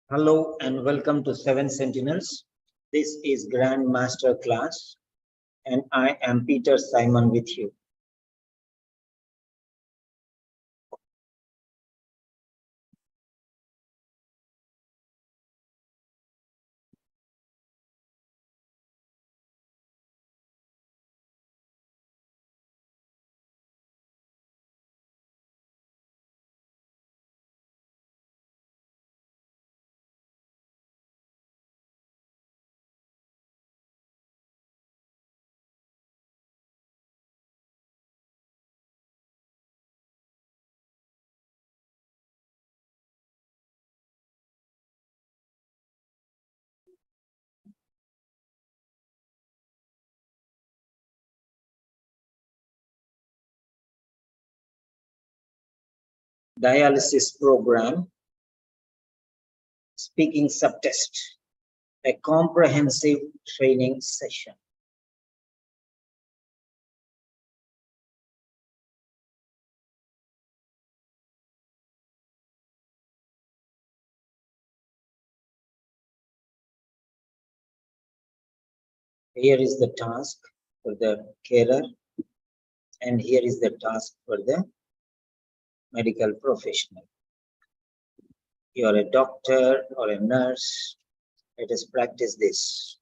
Hello and welcome to Seven Sentinels. This is Grand Master Class and I am Peter Simon with you. Dialysis program, speaking subtest, a comprehensive training session. Here is the task for the carer and here is the task for the medical professional. You are a doctor or a nurse. Let us practice this.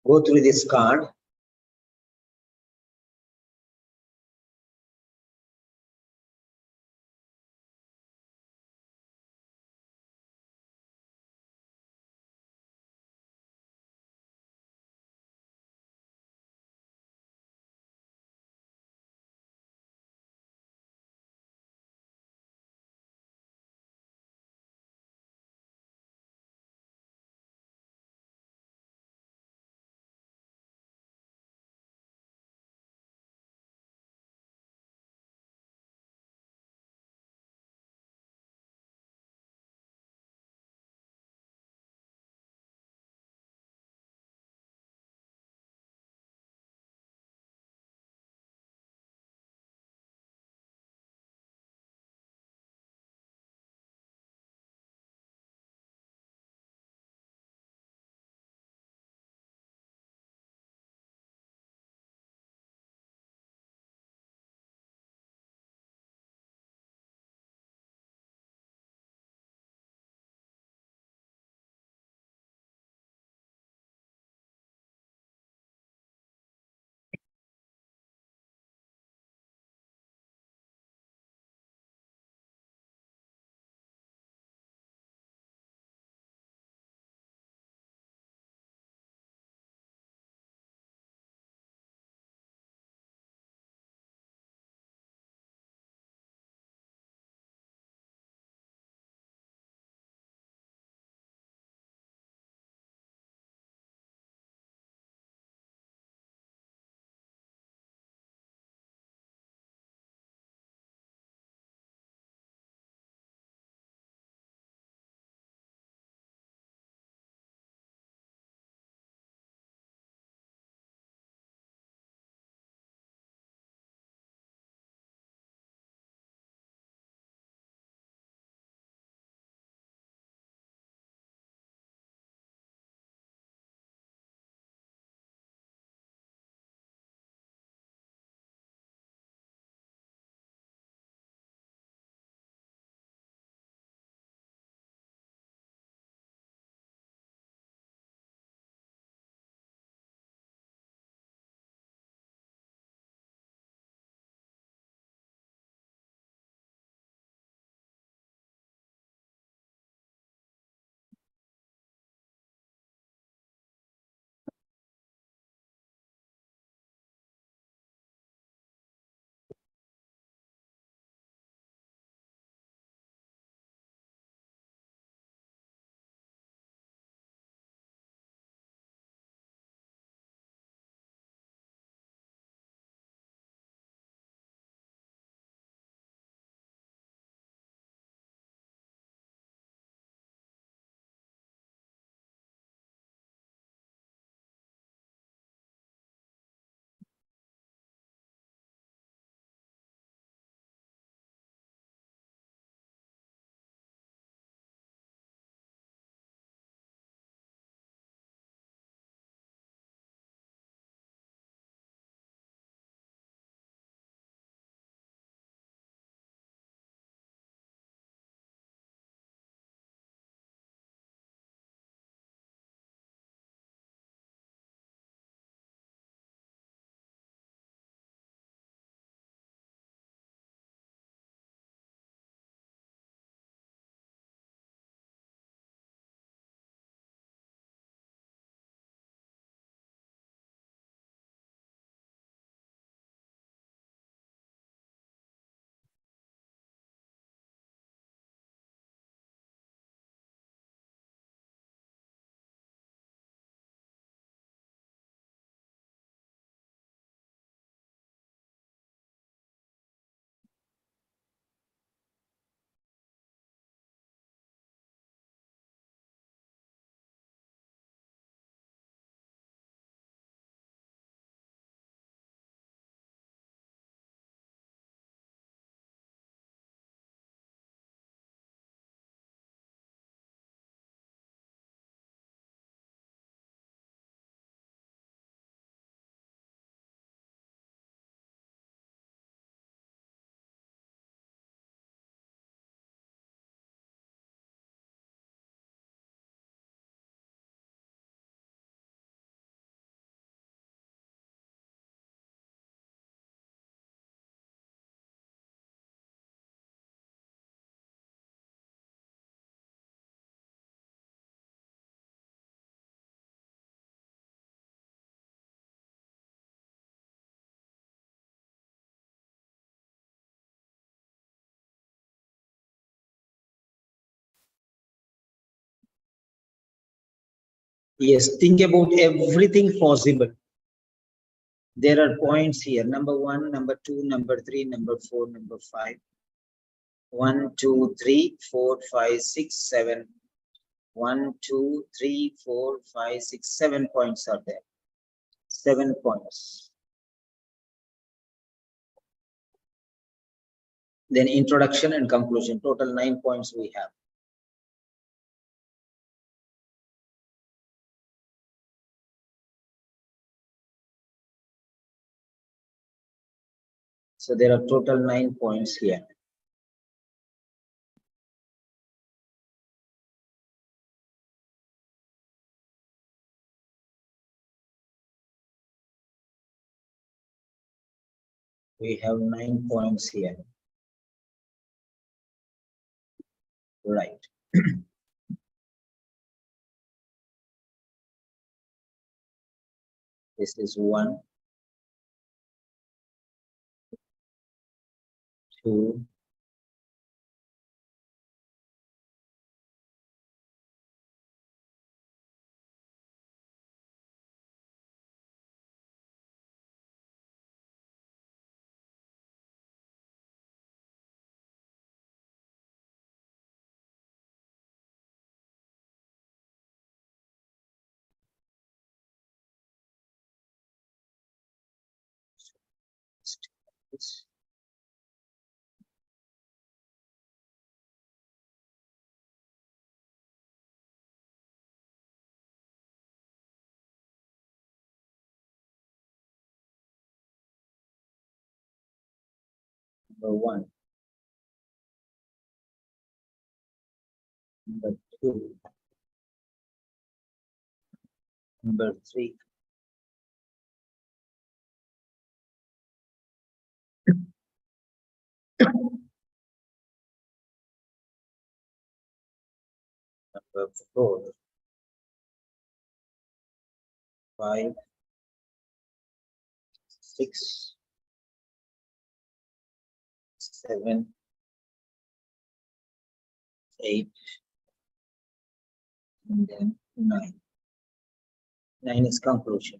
Go through this card. Yes, think about everything possible. There are points here, number 1, number 2, number 3, number 4, number 5. 1, 2, 3, 4, 5, 6, 7. 1, 2, 3, 4, 5, 6, 7 points are there. 7 points. Then introduction and conclusion, total 9 points we have. So there are total 9 points here. We have 9 points here. Right. This is 1, 2, number 1, number 2, number 3, number 4, 5, 6, 7, 8, and then 9. 9 is conclusion.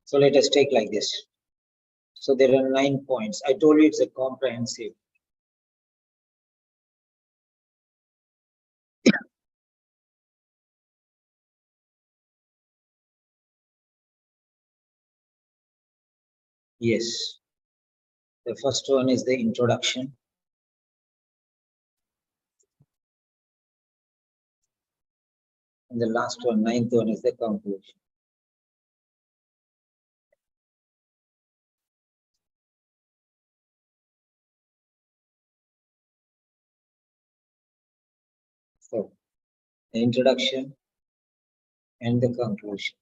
So let us take like this. So there are 9 points. I told you it's a comprehensive. Yes. The first one is the introduction. And the last one, 9th one, is the conclusion. So the introduction and the conclusion.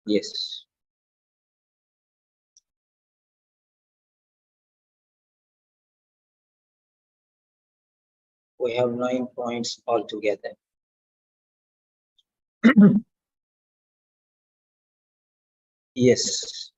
Yes. We have 9 points altogether. Yes.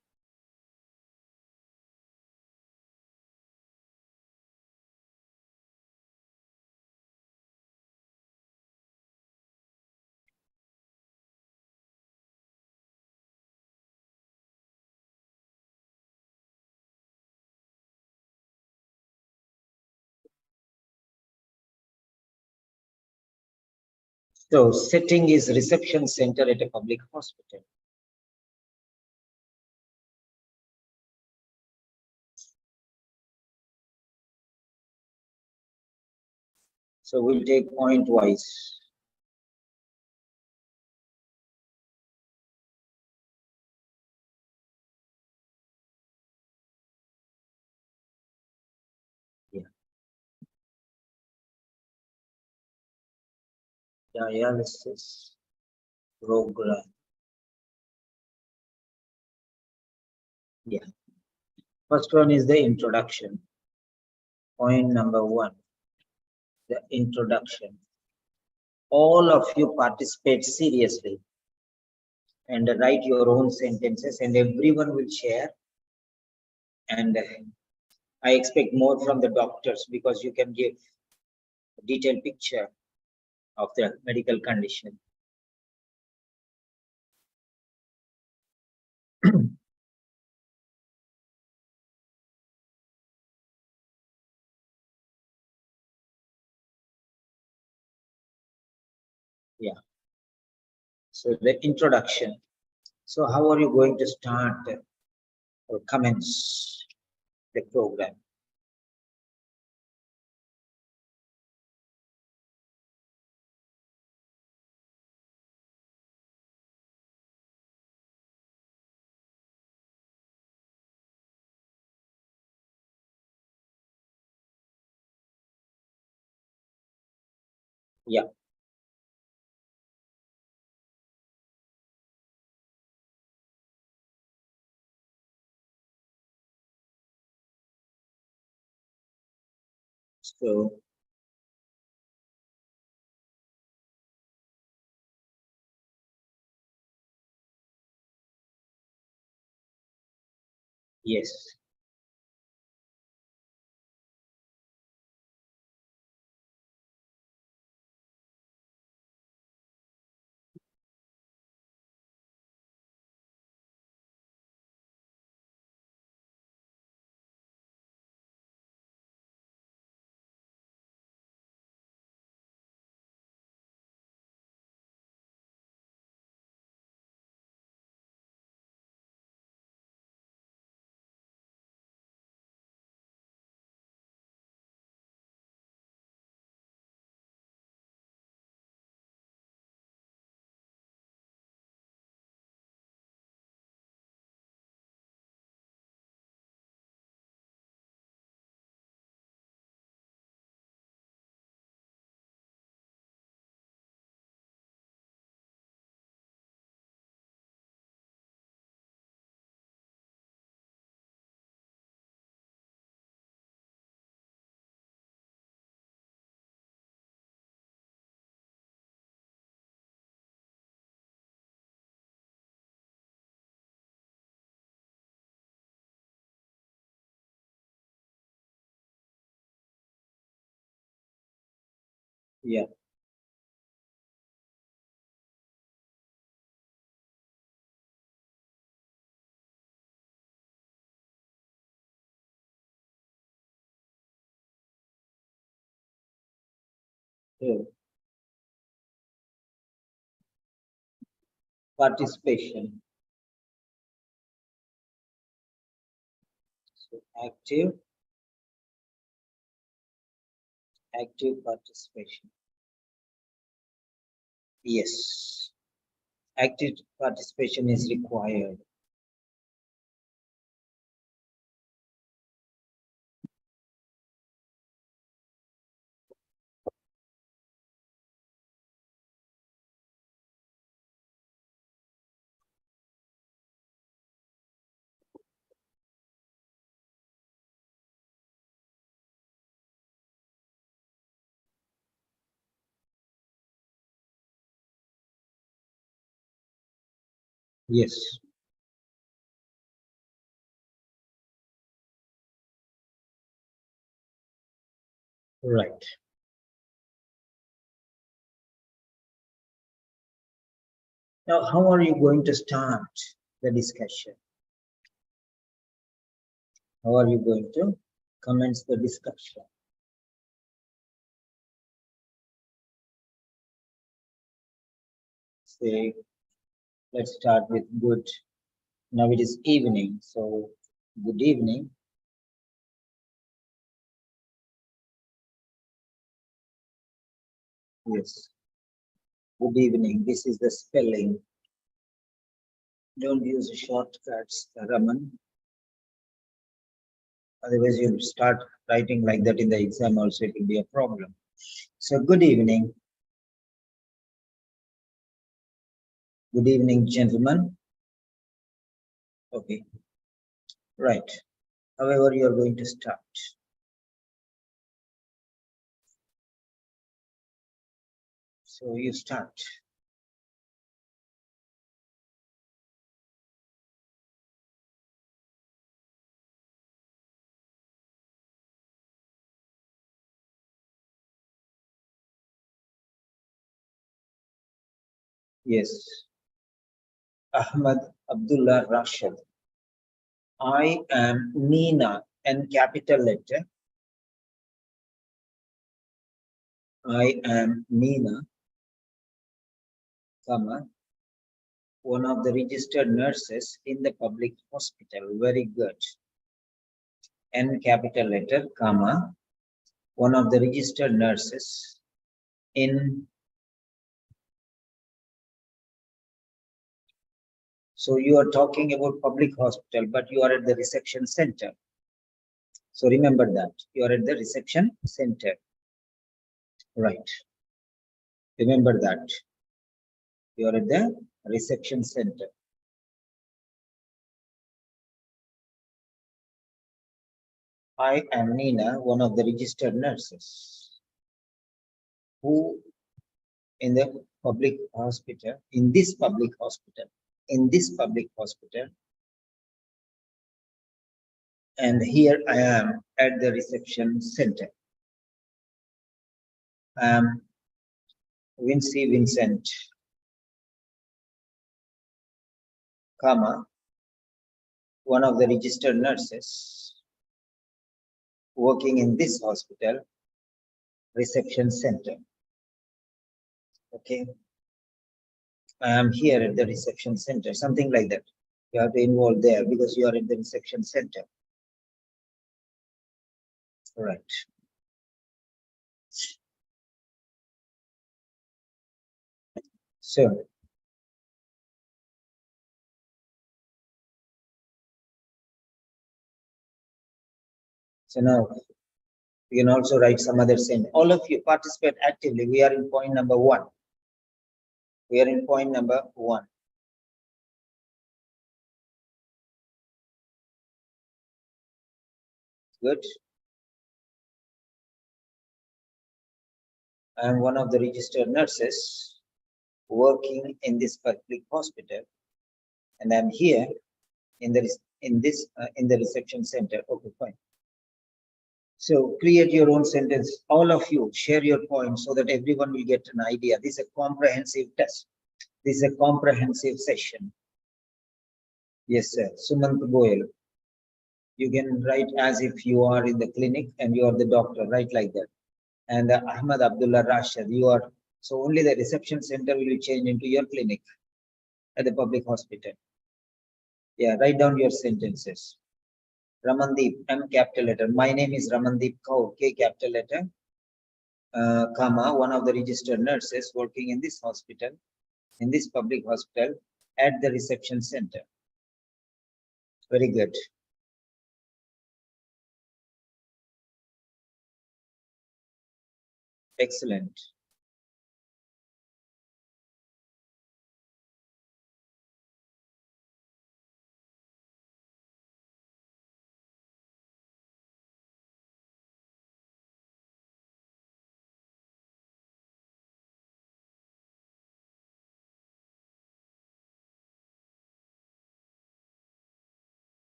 So setting is reception center at a public hospital. So we'll take point wise. Dialysis program. Yeah. First one is the introduction. Point number 1, the introduction. All of you participate seriously and write your own sentences, and everyone will share. And I expect more from the doctors because you can give a detailed picture of the medical condition. Yeah. So the introduction. So how are you going to start or commence the program? Yeah. So yes. Yeah. So participation. So active participation. Yes. Active participation is required. Yes. Right. Now, how are you going to start the discussion? How are you going to commence the discussion? Say, let's start with good. Now it is evening, so good evening. Yes. Good evening. This is the spelling. Don't use shortcuts, Raman. Otherwise, you'll start writing like that in the exam also. It will be a problem. So, good evening. Good evening, gentlemen. Okay, right. However, you are going to start. So you start. Yes. Ahmad Abdullah Rashid. I am Nina, N capital letter. I am Nina, comma, one of the registered nurses in the public hospital. Very good. N capital letter, comma, one of the registered nurses in. So you are talking about public hospital, but you are at the reception center. So remember that you are at the reception center. Right. Remember that you are at the reception center. I am Nina, one of the registered nurses who in the public hospital, in this public hospital, and here I am at the reception center. I am Vincy Vincent, comma, one of the registered nurses working in this hospital reception center. Okay, I am here at the reception center, something like that. You have to involve there because you are at the reception center. Right. So now you can also write some other sentence. All of you participate actively. We are in point number 1. We are in point number 1. Good. I am one of the registered nurses working in this public hospital, and I'm here in the reception center. Okay, fine. So create your own sentence. All of you share your points so that everyone will get an idea. This is a comprehensive test. This is a comprehensive session. Yes, sir. Sumant Goyal. You can write as if you are in the clinic and you are the doctor. Write like that. And Ahmad Abdullah Rashid, you are. So only the reception center will be changed into your clinic at the public hospital. Yeah, write down your sentences. Ramandeep, M capital letter. My name is Ramandeep Kaur, K capital letter, comma, one of the registered nurses working in this hospital, in this public hospital, at the reception center. Very good. Excellent.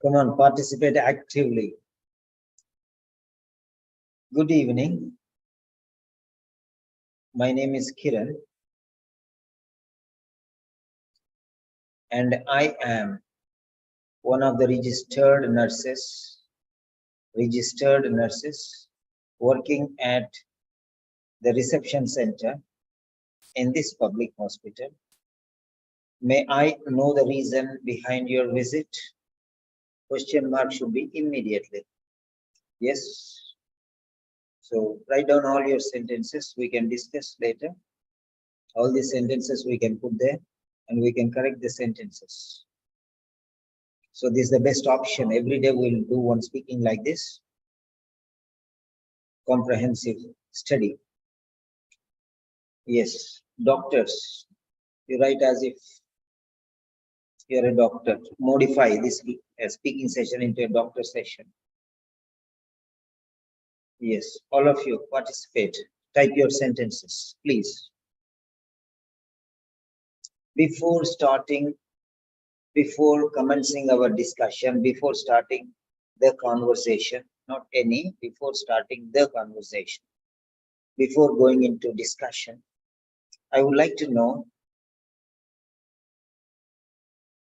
Come on, participate actively. Good evening. My name is Kiran, and I am one of the registered nurses working at the reception center in this public hospital. May I know the reason behind your visit? Question mark should be immediately. Yes. So write down all your sentences. We can discuss later. All these sentences we can put there and we can correct the sentences. So this is the best option. Every day we'll do one speaking like this. comprehensive study. Yes, doctors. You write as if you're a doctor. Modify this speaking session into a doctor session. Yes, all of you participate. Type your sentences, please. Before commencing our discussion, before starting the conversation, not any, before starting the conversation, before going into discussion, I would like to know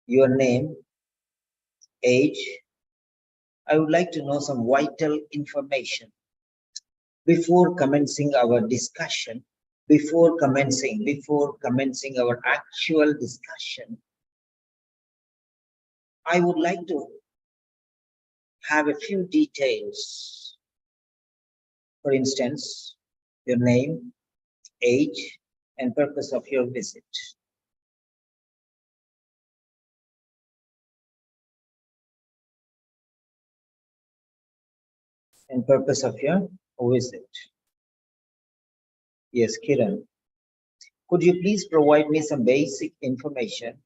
your name, age. I would like to know some vital information before commencing our discussion, before commencing our actual discussion. I would like to have a few details. For instance, your name, age, and purpose of your visit. And purpose of your visit. Yes, Kiran. Could you please provide me some basic information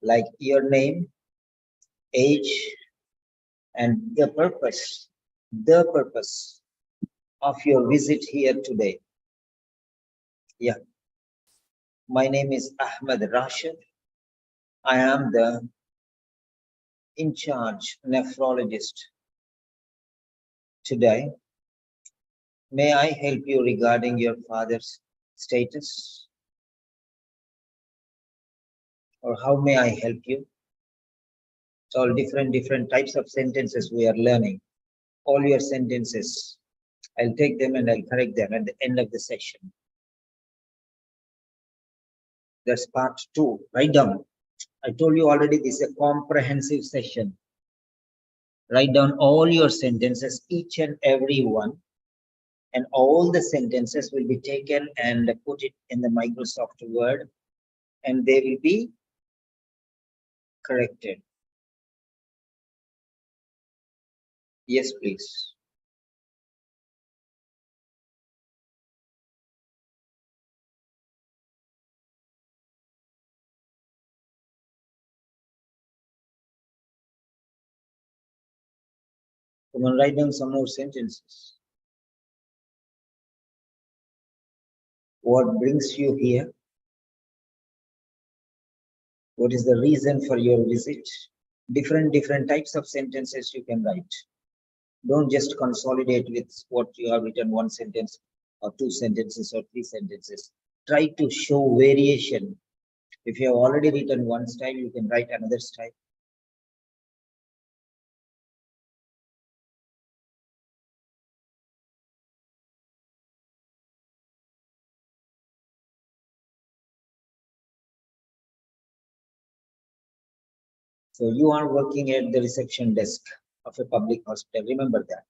like your name, age, and the purpose of your visit here today? Yeah. My name is Ahmed Rashid. I am the in charge nephrologist today. May I help you regarding your father's status? Or how may I help you? It's all different types of sentences we are learning. All your sentences, I'll take them and I'll correct them at the end of the session. That's part 2. Write down. I told you already this is a comprehensive session. Write down all your sentences, each and every one, and all the sentences will be taken and put it in the Microsoft Word, and they will be corrected. Yes, please. Come on, write down some more sentences. What brings you here? What is the reason for your visit? Different types of sentences you can write. Don't just consolidate with what you have written, one sentence or 2 sentences or 3 sentences. Try to show variation. If you have already written one style, you can write another style. So you are working at the reception desk of a public hospital. Remember that.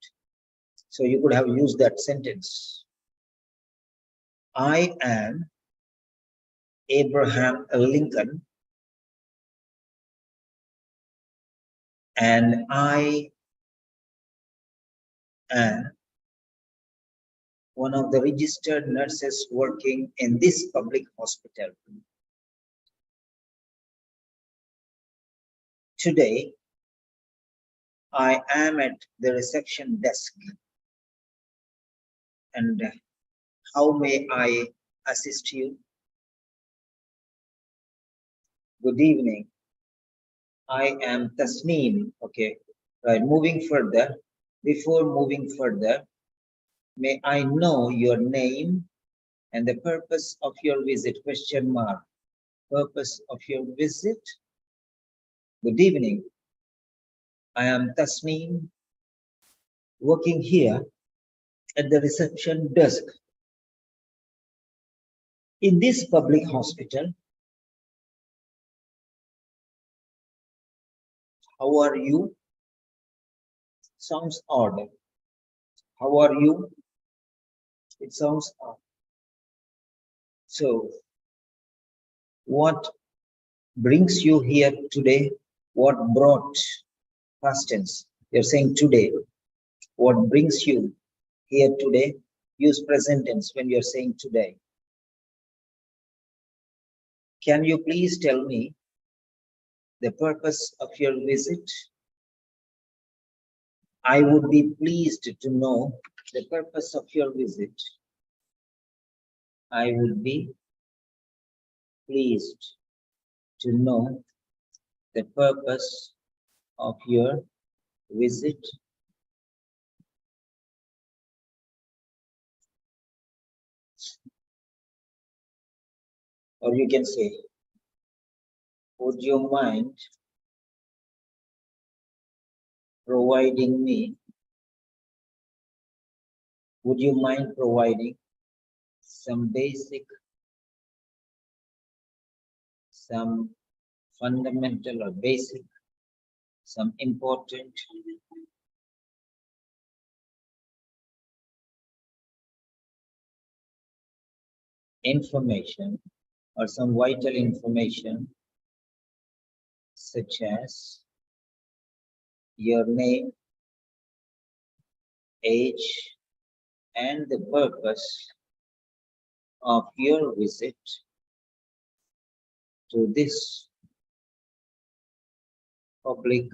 So you could have used that sentence. I am Abraham Lincoln, and I am one of the registered nurses working in this public hospital. Today, I am at the reception desk, and how may I assist you? Good evening. I am Tasneem. Okay, right. Moving further, before moving further, may I know your name and the purpose of your visit? Question mark. Purpose of your visit? Good evening. I am Tasneem, working here at the reception desk in this public hospital. How are you? Sounds odd. How are you? It sounds odd. So, what brings you here today? What brought? Past tense. You're saying today. What brings you Here today, use present tense when you're saying today. Can you please tell me the purpose of your visit? I would be pleased to know the purpose of your visit. I would be pleased to know the purpose of your visit. Or you can say, would you mind providing me? Would you mind providing some basic, some fundamental or basic, some important information or some vital information such as your name, age, and the purpose of your visit to this public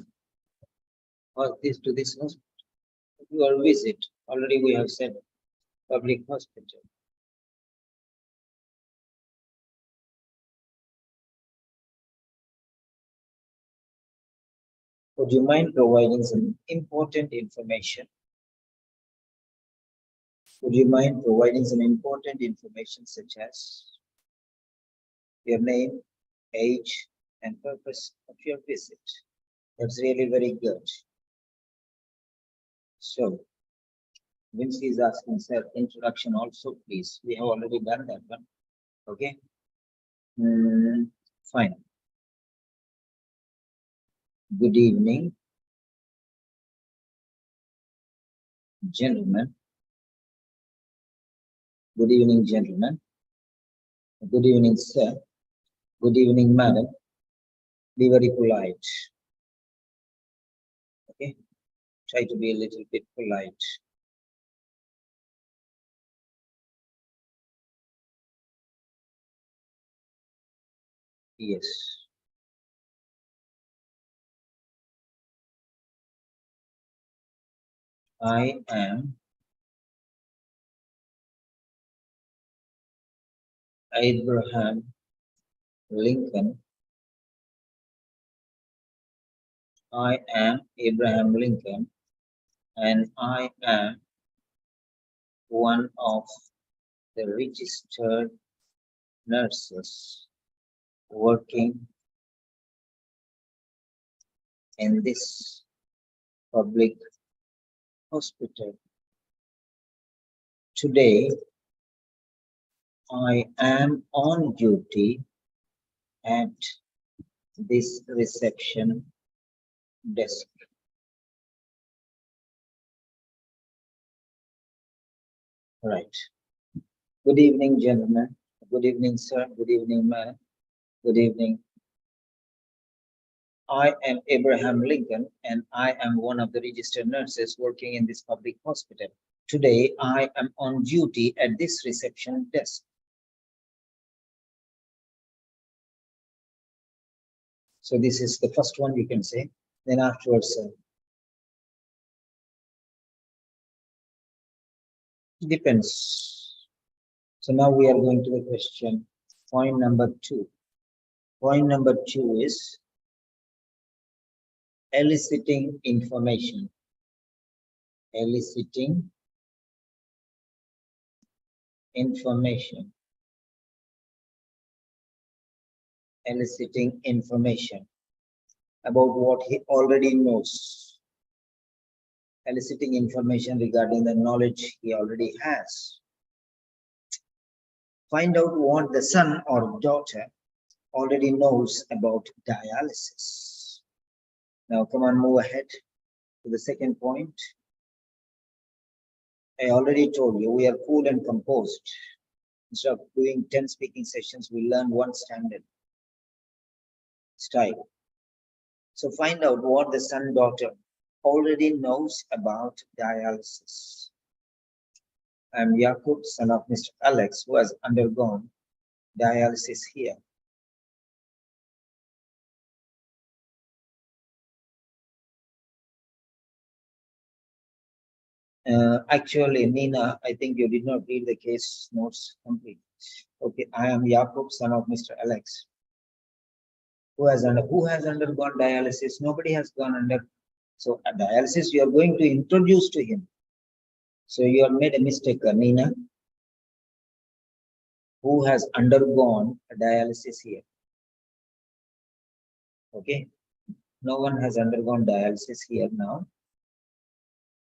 or to this hospital. Your visit, already we have said public hospital. Would you mind providing some important information? Would you mind providing some important information such as your name, age, and purpose of your visit? That's really very good. So, Vinci is asking, sir, introduction also, please. We have already done that one. Okay. Fine. Good evening, gentlemen. Good evening, gentlemen. Good evening, sir. Good evening, madam. Be very polite. Okay. Try to be a little bit polite. Yes. I am Abraham Lincoln. I am Abraham Lincoln, and I am one of the registered nurses working in this public hospital. Today, I am on duty at this reception desk. Right. Good evening, gentlemen. Good evening, sir. Good evening, ma'am. Good evening. I am Abraham Lincoln, and I am one of the registered nurses working in this public hospital. Today, I am on duty at this reception desk. So this is the first one you can say. Then afterwards, depends. So now we are going to the question, point number 2. Point number 2 is eliciting information. Eliciting information. Eliciting information about what he already knows. Eliciting information regarding the knowledge he already has. Find out what the son or daughter already knows about dialysis. Now come on, move ahead to the second point. I already told you we are cool and composed. Instead of doing 10 speaking sessions, we learn one standard style. So find out what the son daughter already knows about dialysis. I am Yakub, son of Mr. Alex, who has undergone dialysis here. Actually, Nina, I think you did not read the case notes complete. Okay, I am Yakub, son of Mr. Alex, who has undergone dialysis. Nobody has gone under. So at dialysis, you are going to introduce to him. So you have made a mistake, Nina. Who has undergone a dialysis here? Okay, no one has undergone dialysis here now.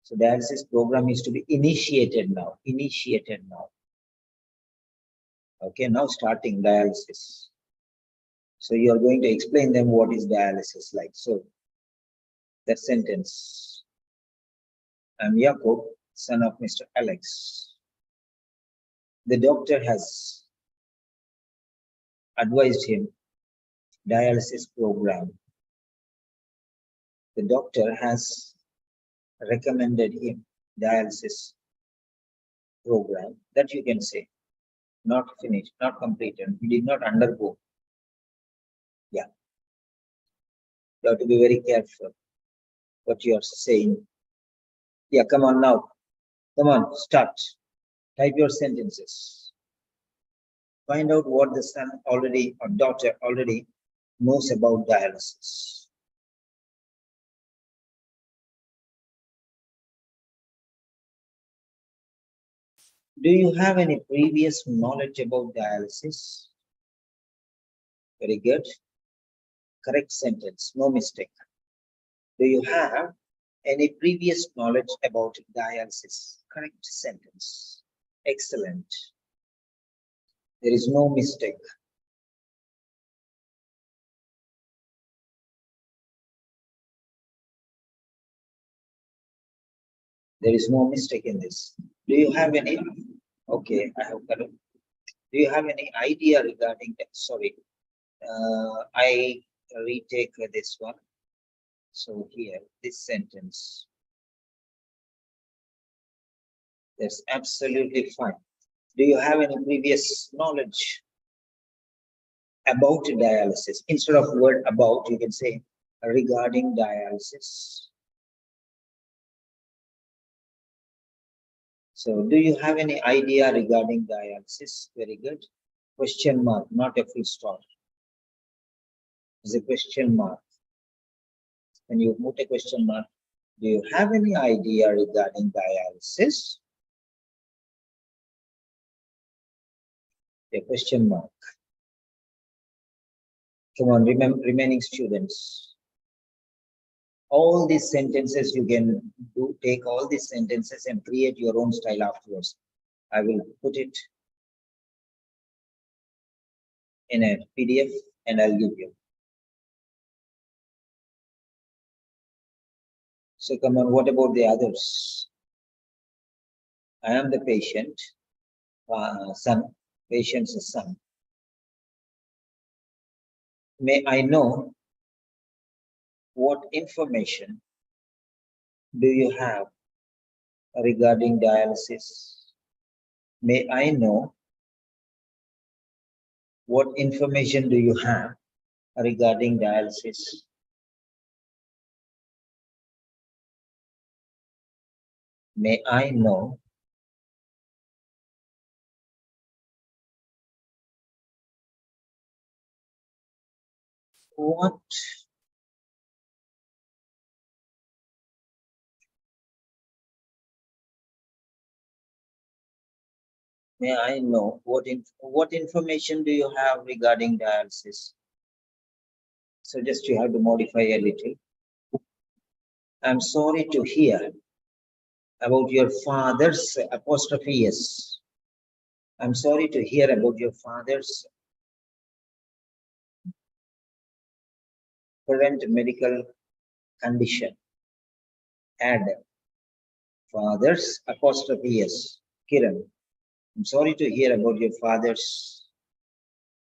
So dialysis program is to be initiated now. Okay, now starting dialysis. So you are going to explain them what is dialysis like. So that sentence. I'm Jacob, son of Mr. Alex. The doctor has advised him dialysis program. The doctor has recommended him dialysis program. That you can say. Not finished, not completed. He did not undergo. Yeah. You have to be very careful what you are saying. Yeah, come on now. Come on, start. Type your sentences. Find out what the son already or daughter already knows about dialysis. Do you have any previous knowledge about dialysis? Very good. Correct sentence, no mistake. Do you have any previous knowledge about dialysis? Correct sentence. Excellent. There is no mistake. There is no mistake in this. Do you have any? Okay, I have got it. Do you have any idea regarding that? Sorry, I retake this one. So here, this sentence. That's absolutely fine. Do you have any previous knowledge about dialysis? Instead of word about, you can say regarding dialysis. So do you have any idea regarding dialysis? Very good. Question mark, not a full stop. It's a question mark. When you put a question mark, do you have any idea regarding dialysis? A question mark. Come on, remaining students. All these sentences you can do, take all these sentences and create your own style afterwards. I will put it in a PDF and I'll give you. So come on, what about the others? I am the patient, son, patient's son. May I know what information do you have regarding dialysis? May I know what information do you have regarding dialysis? May I know what may I know what information do you have regarding dialysis? So just you have to modify a little. I'm sorry to hear about your father's apostrophe S. I'm sorry to hear about your father's current medical condition. Add father's apostrophe S. Kiran, I'm sorry to hear about your father's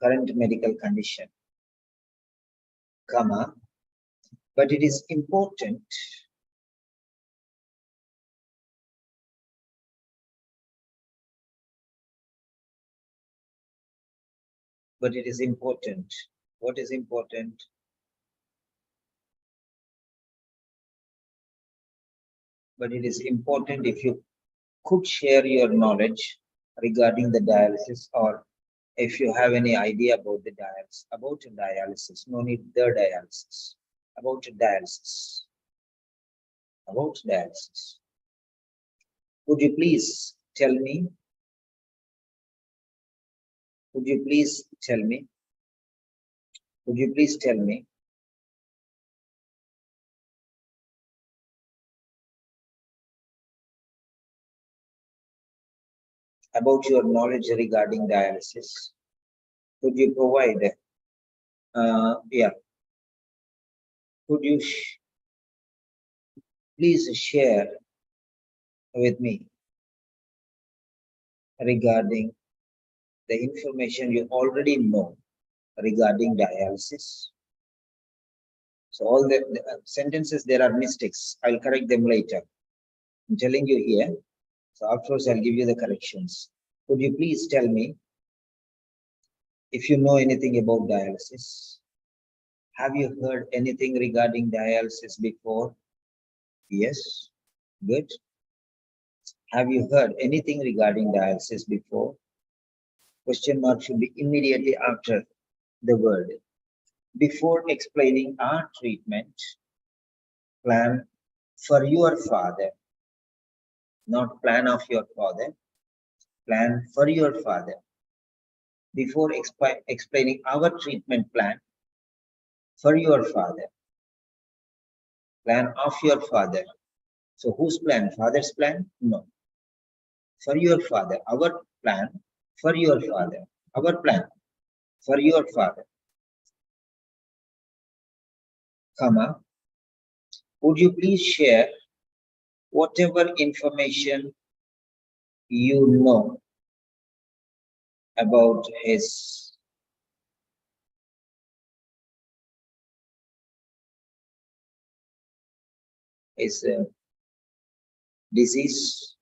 current medical condition, comma, but it is important but it is important. What is important? But it is important if you could share your knowledge regarding the dialysis, or if you have any idea about the dialysis, no need the dialysis, about dialysis. Would you please tell me? Would you please tell me? Would you please tell me? About your knowledge regarding dialysis. Could you provide? Yeah. Could you please share with me regarding the information you already know regarding dialysis? So all the sentences, there are mistakes. I'll correct them later. I'm telling you here. So afterwards, I'll give you the corrections. Could you please tell me if you know anything about dialysis? Have you heard anything regarding dialysis before? Yes. Good. Have you heard anything regarding dialysis before? Question mark should be immediately after the word. Before explaining our treatment plan for your father, not plan of your father, plan for your father. Before explaining our treatment plan for your father, plan of your father. So whose plan? Father's plan? No. For your father, our plan for your father, our plan for your father, comma, would you please share whatever information you know about his disease,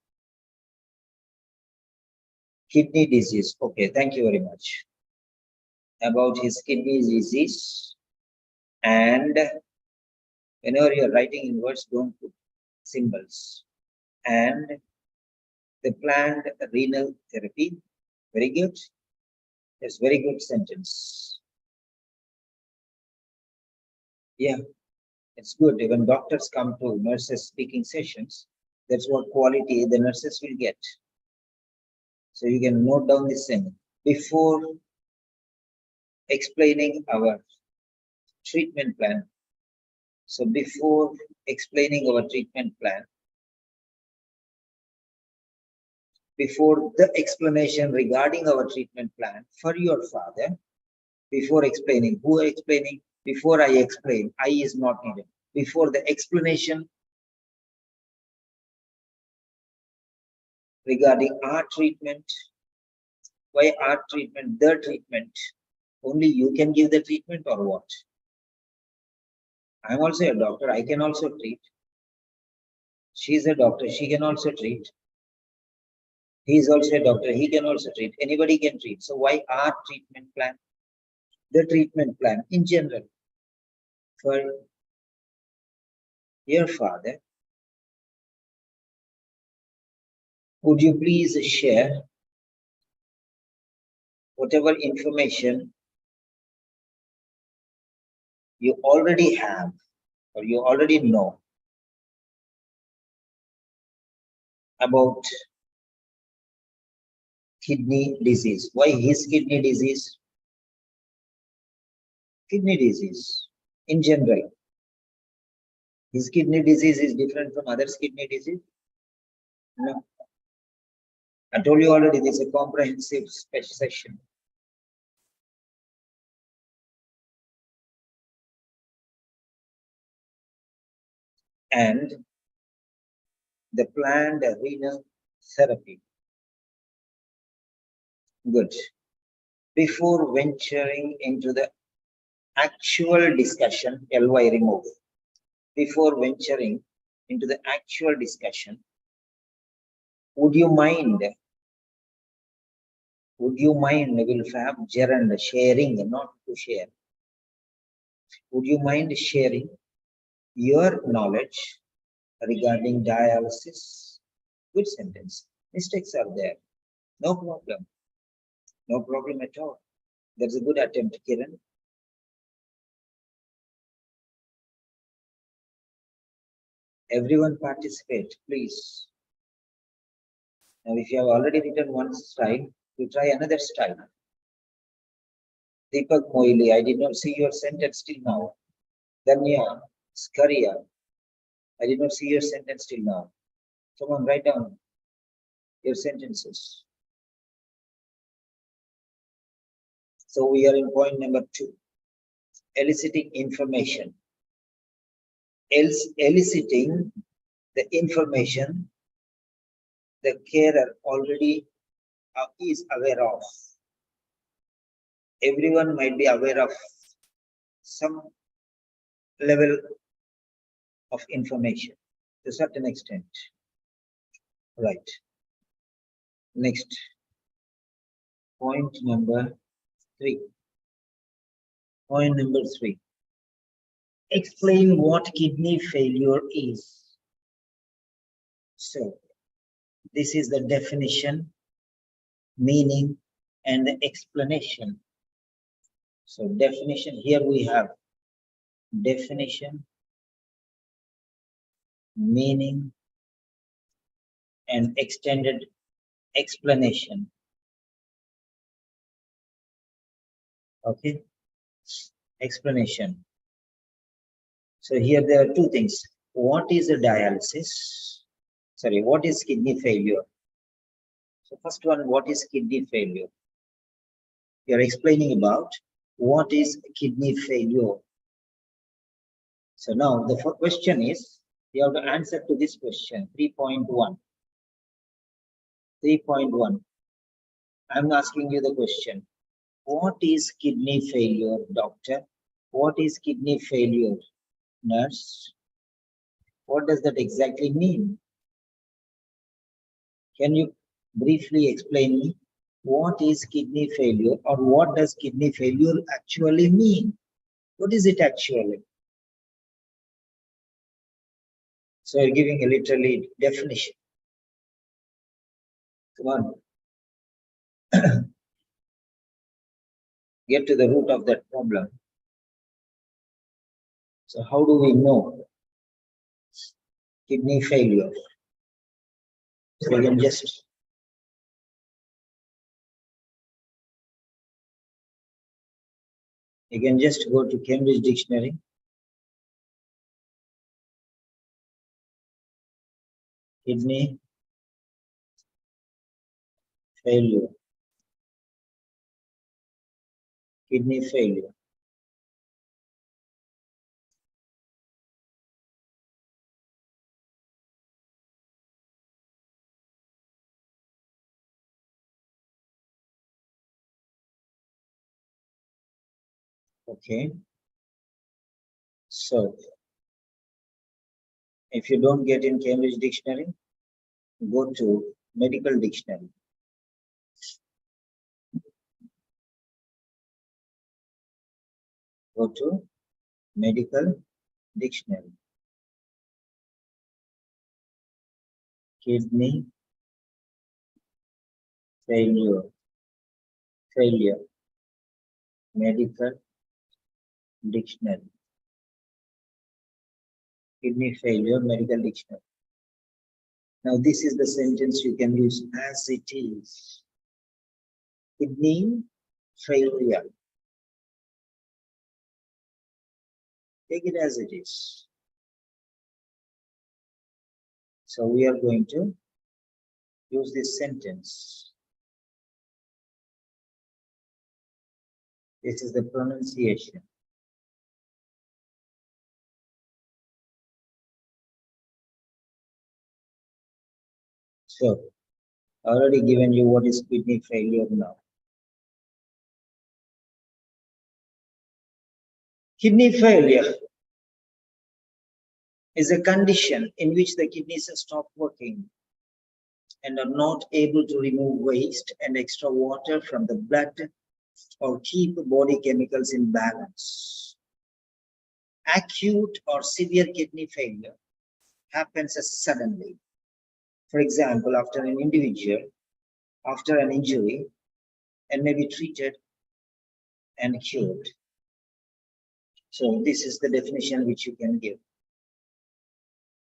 kidney disease. Okay, thank you very much. About his kidney disease, and whenever you're writing in words, don't put symbols. And the planned renal therapy. Very good. That's very good sentence. Yeah, it's good. When doctors come to nurses speaking sessions, that's what quality the nurses will get. So you can note down this sentence. Before explaining our treatment plan. So before explaining our treatment plan, before the explanation regarding our treatment plan for your father, before explaining, who are explaining? Before I explain, I is not needed. Before the explanation regarding our treatment, why our treatment, the treatment, only you can give the treatment or what? I'm also a doctor, I can also treat. She's a doctor, she can also treat. He is also a doctor, he can also treat. Anybody can treat. So why our treatment plan? The treatment plan in general for your father. Would you please share whatever information you already have or you already know about kidney disease? Why his kidney disease? Kidney disease in general. His kidney disease is different from others' kidney disease? No. I told you already, this is a comprehensive special session. And the planned renal therapy. Good. Before venturing into the actual discussion, LY remove. Before venturing into the actual discussion, would you mind Would you mind, we'll have gerund, sharing, not to share. Would you mind sharing your knowledge regarding dialysis? Good sentence. Mistakes are there. No problem. No problem at all. That's a good attempt, Kiran. Everyone participate, please. Now, if you have already written one style, you try another style. Deepak Moili, I did not see your sentence till now. Danya, Skaria, I did not see your sentence till now. Someone write down your sentences. So we are in point number 2, eliciting information. Eliciting the information the carer already is aware of. Everyone might be aware of some level of information to a certain extent. Right. Next. Point number 3. Point number 3. Explain what kidney failure is. So, this is the definition, meaning, and the explanation. So, definition, here we have definition, meaning, and extended explanation. Okay, explanation. So here there are 2 things. What is a dialysis? Sorry, what is kidney failure? So first one, what is kidney failure? We are explaining about what is kidney failure. So now the question is, you have to answer to this question, 3.1. 3.1. I'm asking you the question. What is kidney failure, doctor? What is kidney failure, nurse? What does that exactly mean? Can you briefly explain me what is kidney failure, or what does kidney failure actually mean? What is it actually? So you're giving a literally definition. Come on. Get to the root of that problem. So how do we know kidney failure? So you can just go to Cambridge Dictionary. Kidney failure. Kidney failure. Okay. So if you don't get in Cambridge Dictionary, go to medical dictionary. Go to medical dictionary. Kidney failure. Failure. Medical dictionary. Kidney failure, medical dictionary. Now this is the sentence you can use as it is. Kidney failure. Take it as it is. So we are going to use this sentence. This is the pronunciation. So, I already given you what is kidney failure now. Kidney failure is a condition in which the kidneys stop working and are not able to remove waste and extra water from the blood or keep body chemicals in balance. Acute or severe kidney failure happens suddenly. For example, after an individual, after an injury, and may be treated and cured. So this is the definition which you can give.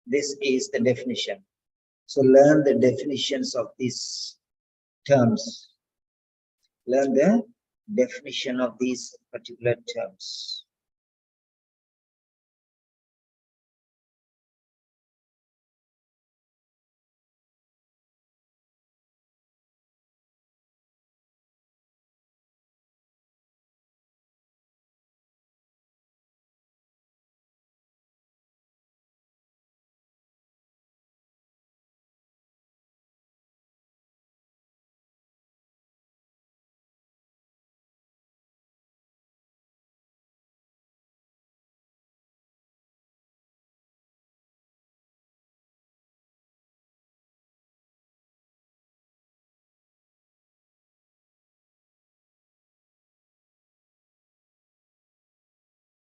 This is the definition. So learn the definitions of these terms. Learn the definition of these particular terms.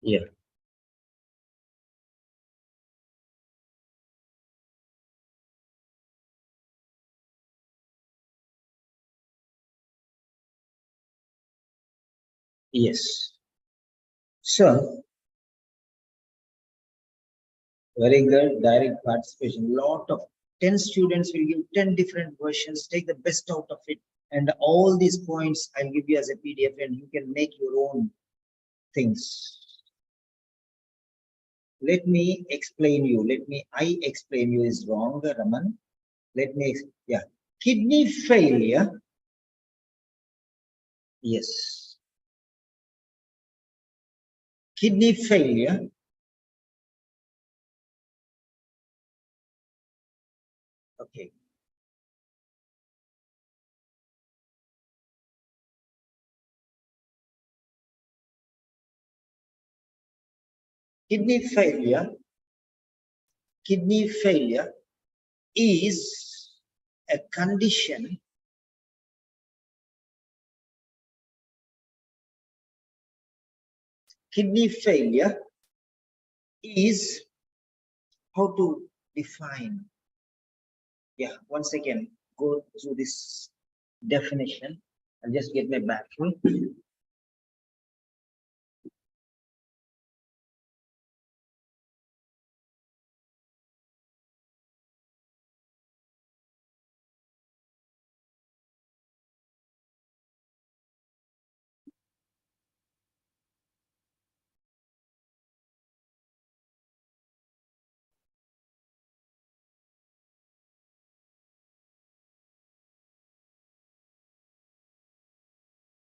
Yeah. Yes. So, very good, direct participation. Lot of 10 students will give 10 different versions. Take the best out of it. And all these points I'll give you as a PDF and you can make your own things. Let me explain you. I explain you is wrong, Raman. Yeah. Kidney failure. Yes. Kidney failure. Okay. Kidney failure is a condition kidney failure is how to define. Yeah, once again, go through this definition. I'll just get my bathroom.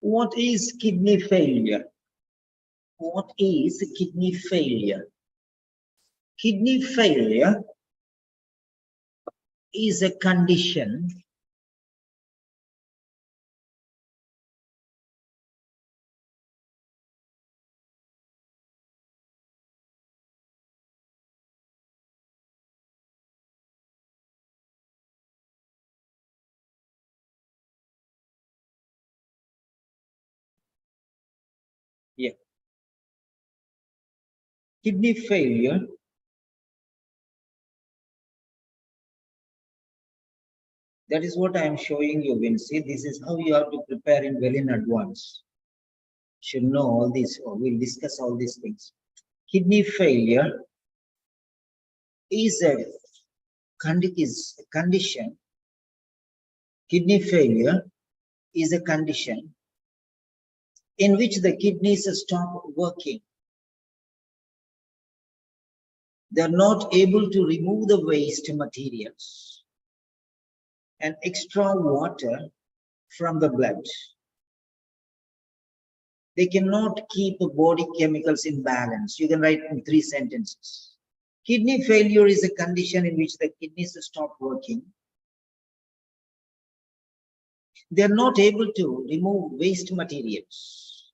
What is kidney failure? What is kidney failure? Kidney failure is a condition yeah. Kidney failure that is what I am showing you, Vinci. This is how you have to prepare in well in advance. Should know all this, or we'll discuss all these things. Kidney failure is a condition. Kidney failure is a condition in which the kidneys stop working. They're not able to remove the waste materials and extra water from the blood. They cannot keep body chemicals in balance. You can write in 3 sentences. Kidney failure is a condition in which the kidneys stop working. They're not able to remove waste materials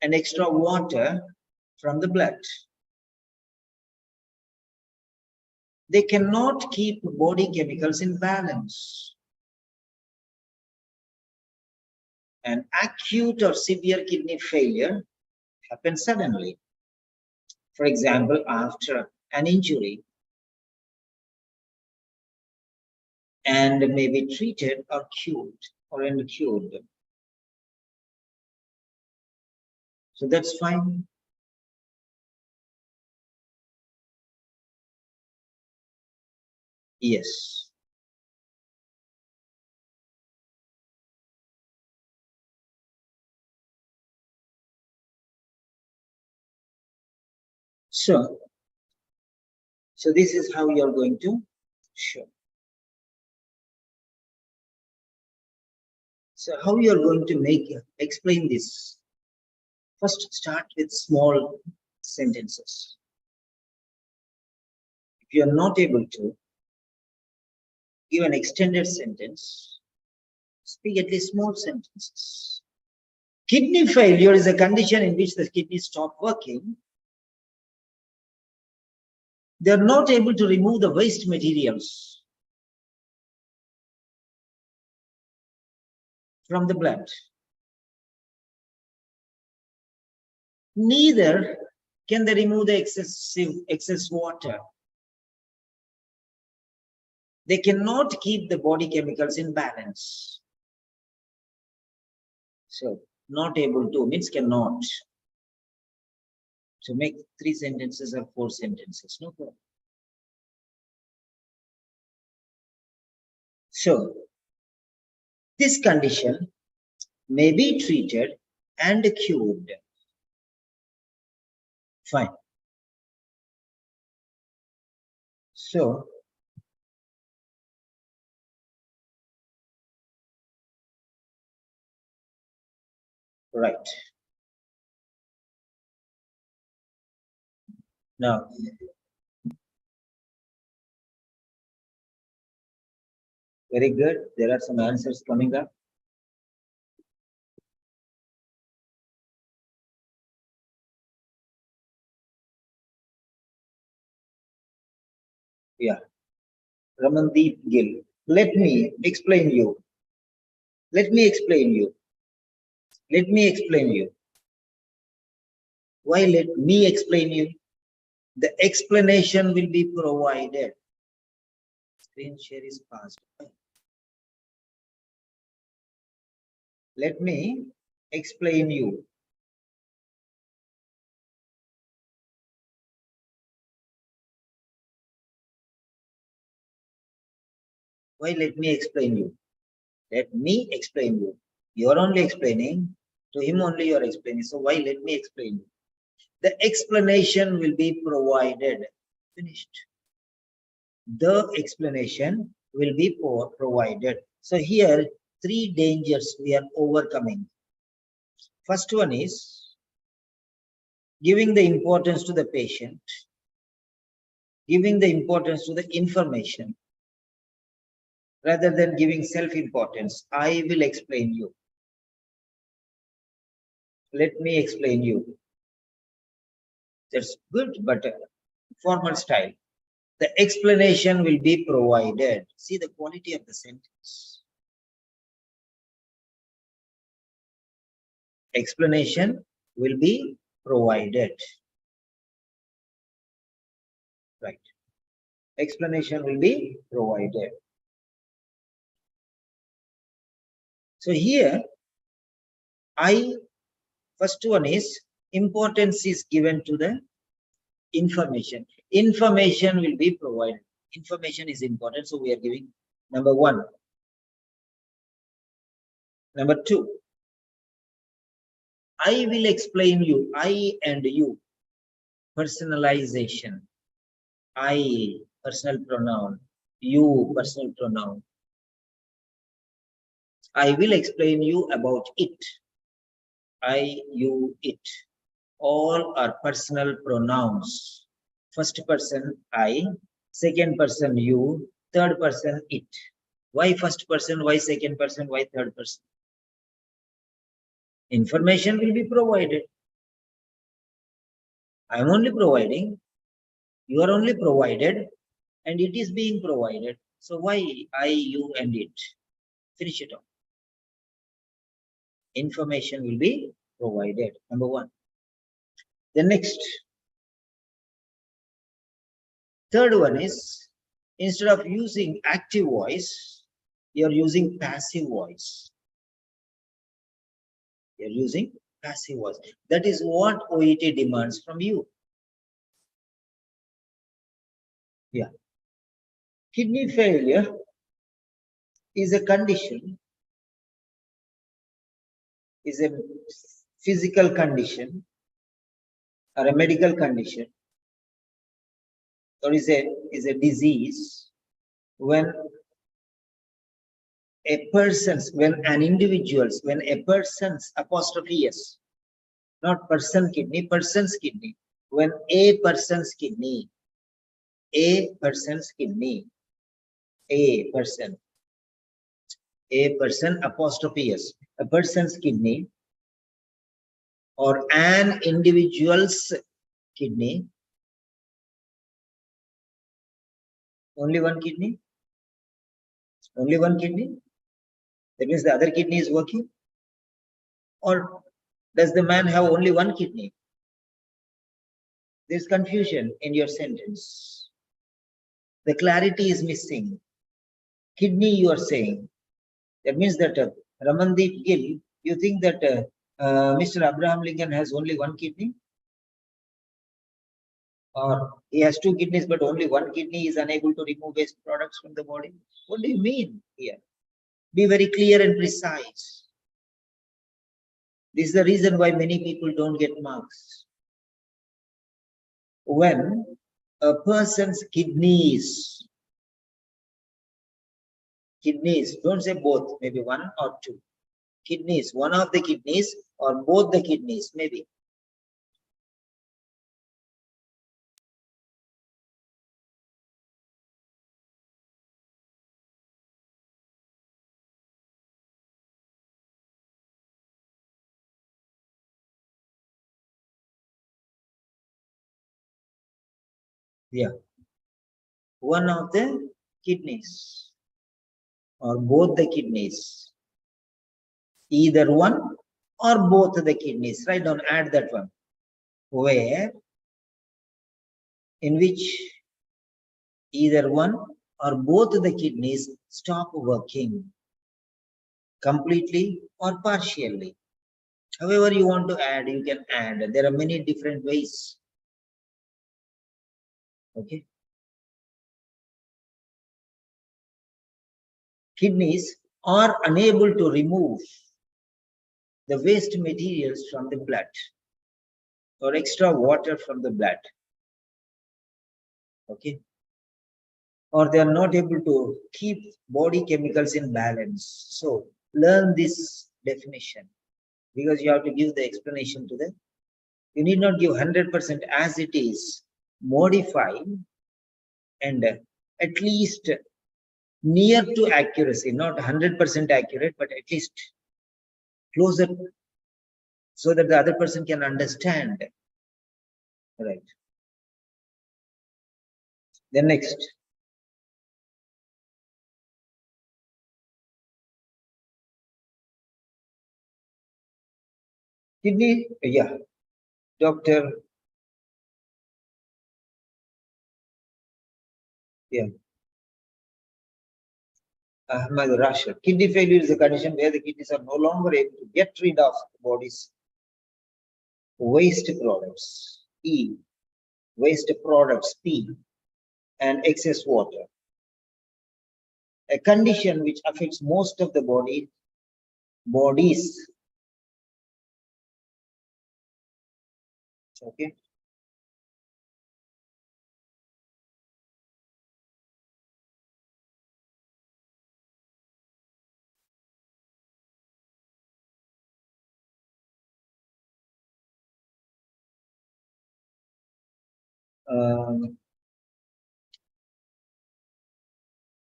and extra water from the blood. They cannot keep body chemicals in balance. An acute or severe kidney failure happens suddenly. For example, after an injury, and may be treated or cured or cured. So that's fine. Yes. So this is how you're going to show. So how you're going to explain this? First, start with small sentences. If you're not able to give an extended sentence, speak at least small sentences. Kidney failure is a condition in which the kidneys stop working. They're not able to remove the waste materials from the blood. Neither can they remove the excess water. They cannot keep the body chemicals in balance. So, not able to means cannot. So, make 3 sentences or 4 sentences, no problem. So, this condition may be treated and cured. Fine. So, right. Now, very good. There are some answers coming up. Yeah. Ramandeep Gill. Let me explain you. Let me explain you. Let me explain you. Why let me explain you? The explanation will be provided. Screen share is passed. Let me explain you. Why let me explain you? Let me explain you. You're only explaining. To him only you're explaining. So why let me explain you? The explanation will be provided. Finished. The explanation will be provided. So here, 3 dangers we are overcoming. First one is giving the importance to the patient, giving the importance to the information, rather than giving self-importance. I will explain you. Let me explain you. That's good, but formal style. The explanation will be provided. See the quality of the sentence. Explanation will be provided. Right. Explanation will be provided. So here, first one is importance is given to the information. Information will be provided. Information is important, so we are giving number 1. Number 2, I will explain you. I and you. Personalization. I, personal pronoun. You, personal pronoun. I will explain you about it. I, you, it. All are personal pronouns. First person I, second person you, third person it. Why first person, why second person, why third person? Information will be provided. I am only providing, you are only provided, and it is being provided. So why I, you, and it? Finish it off. Information will be provided. Number one. The next, third one is, instead of using active voice, you're using passive voice. You're using passive voice. That is what OET demands from you. Yeah. Kidney failure is a condition, is a physical condition or a medical condition, or is a disease when a person's, when an individual's, when a person's, apostrophe S, not person kidney, person's kidney, when a person's kidney, a person's kidney, a person apostrophe S, a person's kidney or an individual's kidney, only one kidney, only one kidney, that means the other kidney is working, or does the man have only one kidney? There's confusion in your sentence. The clarity is missing. Kidney you are saying. That means that Ramandeep Gill, you think that Mr. Abraham Lincoln has only one kidney? Or he has two kidneys, but only one kidney is unable to remove waste products from the body? What do you mean here? Be very clear and precise. This is the reason why many people don't get marks. When a person's kidneys, don't say both, maybe one or two. Kidneys, one of the kidneys or both the kidneys, maybe. Yeah. One of the kidneys or both the kidneys. Either one or both the kidneys. Write down, add that one. Where, in which either one or both the kidneys stop working completely or partially. However you want to add, you can add. There are many different ways. Okay. Kidneys are unable to remove the waste materials from the blood or extra water from the blood. Okay. Or they are not able to keep body chemicals in balance. So learn this definition, because you have to give the explanation to them. You need not give 100% as it is. Modify and at least near to accuracy, not 100% accurate, but at least closer, so that the other person can understand. Right. Then next. Kidney, yeah. Doctor, yeah. Ahmad Rashid. Kidney failure is a condition where the kidneys are no longer able to get rid of the body's waste products, E, waste products, P, and excess water. A condition which affects most of the bodies. Okay.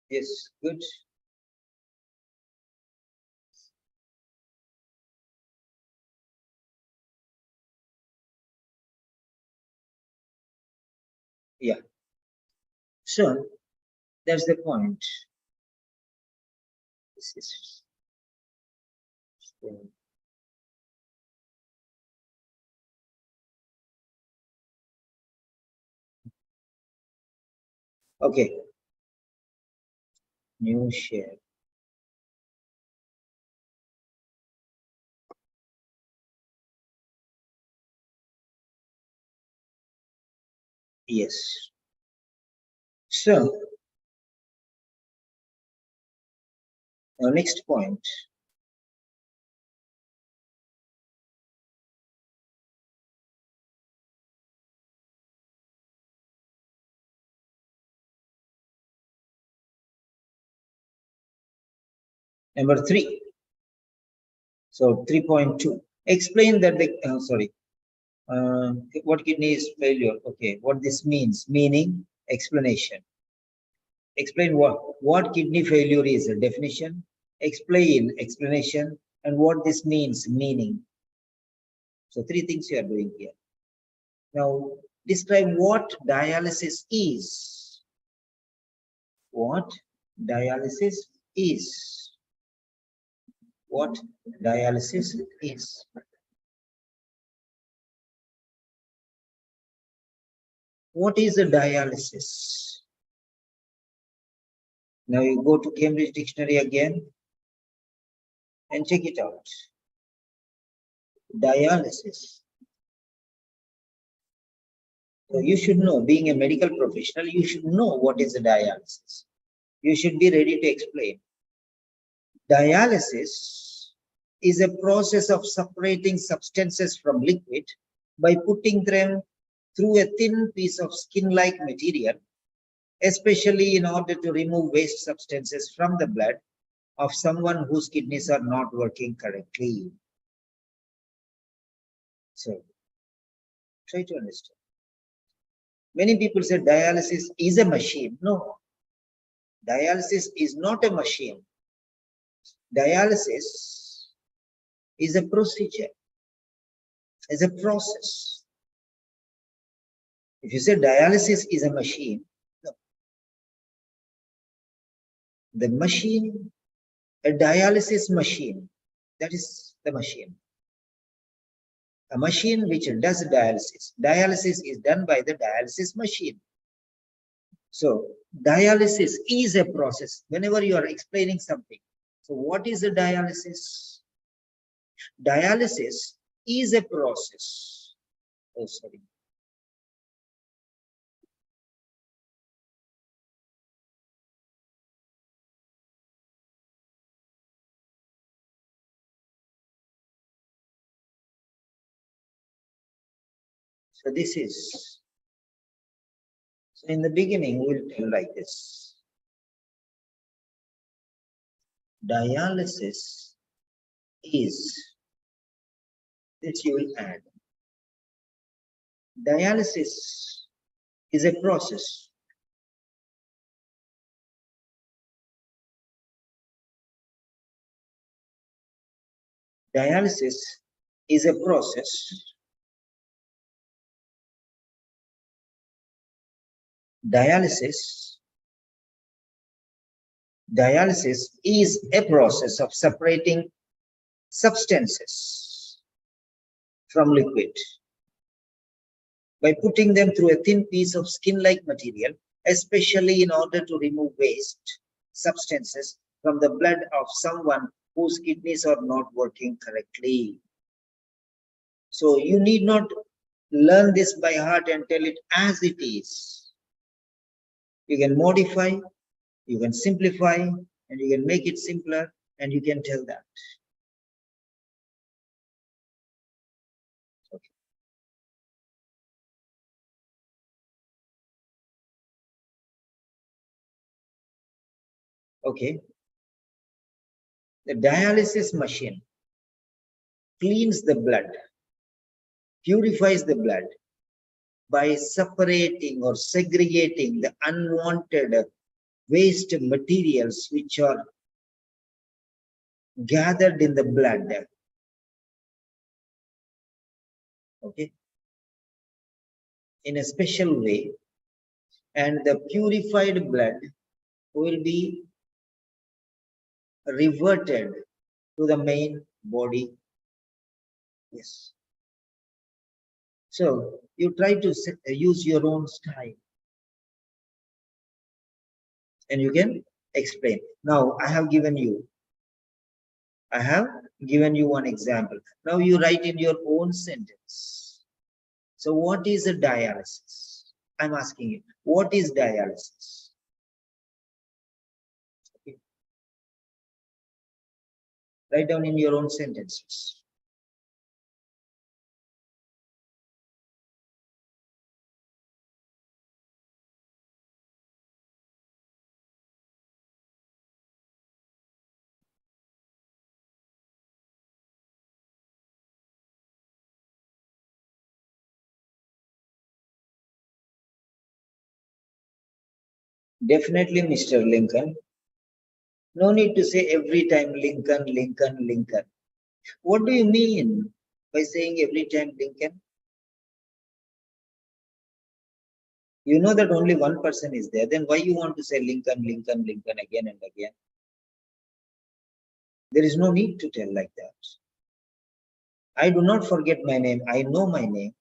Yes, good. Yeah. So That's the point. This is okay. New share. Yes. So, our next point. Number 3. So 3.2. Explain that the what kidney is failure. Okay, what this means. Meaning, explanation. Explain what kidney failure is. A definition. Explain, explanation, and what this means. Meaning. So 3 things you are doing here. Now, describe what dialysis is. What dialysis is. What dialysis is. What is a dialysis? Now you go to Cambridge Dictionary again and check it out. Dialysis. So you should know, being a medical professional, you should know what is a dialysis. You should be ready to explain. Dialysis is a process of separating substances from liquid by putting them through a thin piece of skin-like material, especially in order to remove waste substances from the blood of someone whose kidneys are not working correctly. So, try to understand. Many people say dialysis is a machine. No, dialysis is not a machine. Dialysis is a procedure, is a process. If you say dialysis is a machine, no. The machine, a dialysis machine, that is the machine. A machine which does dialysis. Dialysis is done by the dialysis machine. So, dialysis is a process. Whenever you are explaining something, so what is a dialysis? Dialysis is a process. Oh, sorry. So this is, so in the beginning, we'll tell like this. Dialysis is, this you will add. Dialysis is a process. Dialysis is a process. Dialysis is a process of separating substances from liquid by putting them through a thin piece of skin-like material, especially in order to remove waste substances from the blood of someone whose kidneys are not working correctly. So you need not learn this by heart and tell it as it is. You can modify, you can simplify, and you can make it simpler, and you can tell that. Okay. Okay. The dialysis machine cleans the blood, purifies the blood by separating or segregating the unwanted waste materials which are gathered in the blood. Okay, in a special way, and the purified blood will be reverted to the main body. Yes. So you try to use your own style and you can explain. Now I have given you one example. Now you write in your own sentence. So what is a dialysis? I'm asking you, what is dialysis? Okay. Write down in your own sentences. Definitely, Mr. Lincoln. No need to say every time Lincoln, Lincoln, Lincoln. What do you mean by saying every time Lincoln? You know that only one person is there. Then why you want to say Lincoln, Lincoln, Lincoln again and again? There is no need to tell like that. I do not forget my name. I know my name.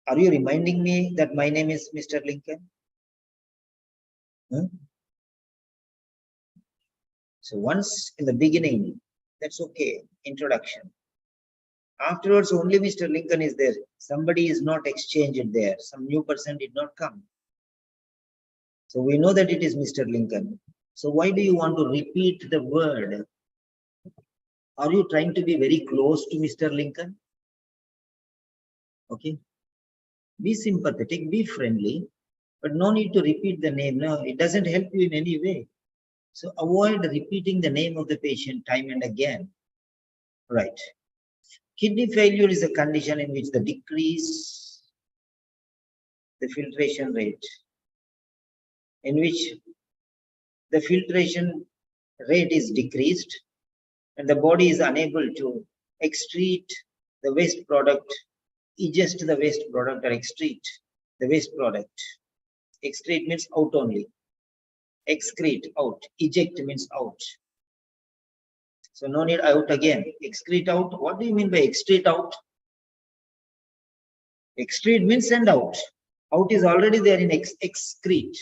Are you reminding me that my name is Mr. Lincoln? Hmm? So once in the beginning, that's okay, introduction. Afterwards, only Mr. Lincoln is there. Somebody is not exchanged there. Some new person did not come. So we know that it is Mr. Lincoln. So why do you want to repeat the word? Are you trying to be very close to Mr. Lincoln? Okay. Be sympathetic, be friendly, but no need to repeat the name. No, it doesn't help you in any way. So avoid repeating the name of the patient time and again. Right. Kidney failure is a condition in which the decrease the filtration rate, in which the filtration rate is decreased and the body is unable to excrete the waste product, eject the waste product or excrete the waste product. Excrete means out only. Excrete, out. Eject means out. So no need out again. Excrete out. What do you mean by excrete out? Excrete means send out. Out is already there in excrete.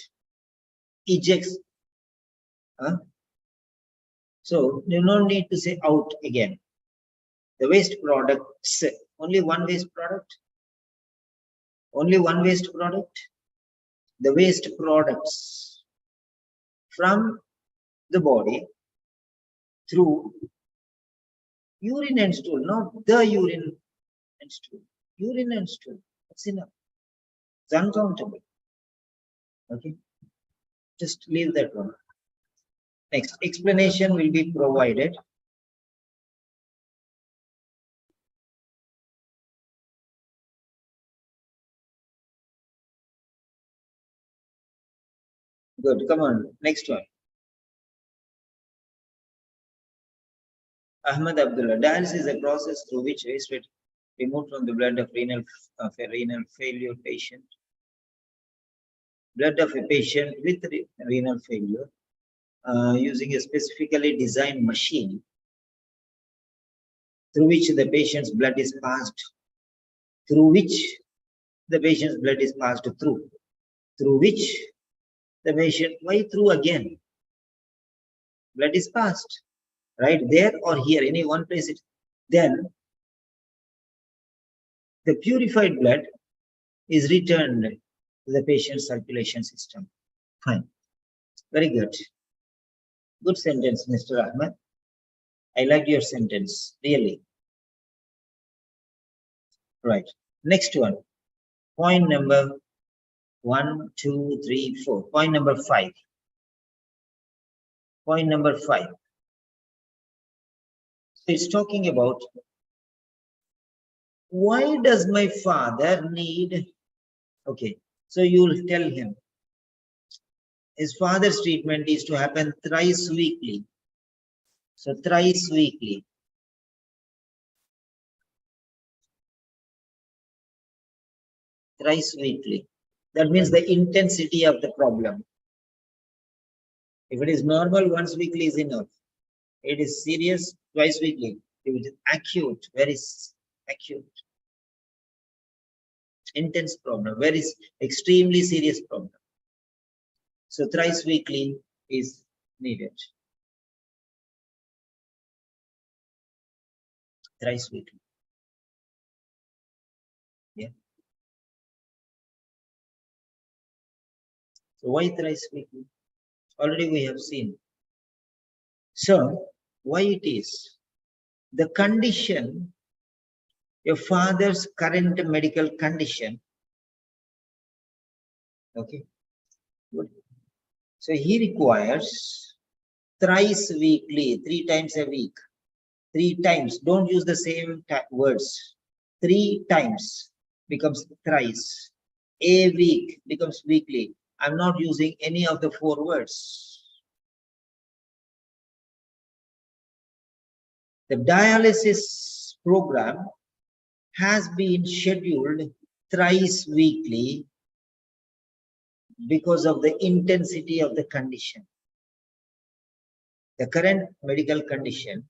Ejects. Huh? So you don't need to say out again. The waste products, only one waste product. Only one waste product. The waste products from the body through urine and stool, not the urine and stool. Urine and stool. That's enough. It's uncountable. Okay. Just leave that one. Next, explanation will be provided. Good. Come on. Next one. Ahmed Abdullah. Dialysis is a process through which waste is removed from the blood of renal failure patient. Blood of a patient with renal failure using a specifically designed machine through which the patient's blood is passed, through which the patient's blood is passed through which the patient, why through again? Blood is passed, right there or here, any one place. Then the purified blood is returned to the patient's circulation system. Fine. Very good. Good sentence, Mr. Ahmed. I like your sentence, really. Right. Next one. Point number 1, 2, 3, 4. Point number 5. Point number 5. So it's talking about why does my father need, okay, so you'll tell him his father's treatment is to happen thrice weekly. So thrice weekly. Thrice weekly. That means the intensity of the problem. If it is normal, once weekly is enough. It is serious, twice weekly. If it is acute, very acute, intense problem, very extremely serious problem. So thrice weekly is needed. Thrice weekly. Yeah. So why thrice weekly? Already we have seen. So why it is? The condition, your father's current medical condition. Okay. Good. So he requires thrice weekly, 3 times a week. 3 times. Don't use the same words. 3 times becomes thrice. A week becomes weekly. I'm not using any of the 4 words. The dialysis program has been scheduled thrice weekly because of the intensity of the condition. The current medical condition,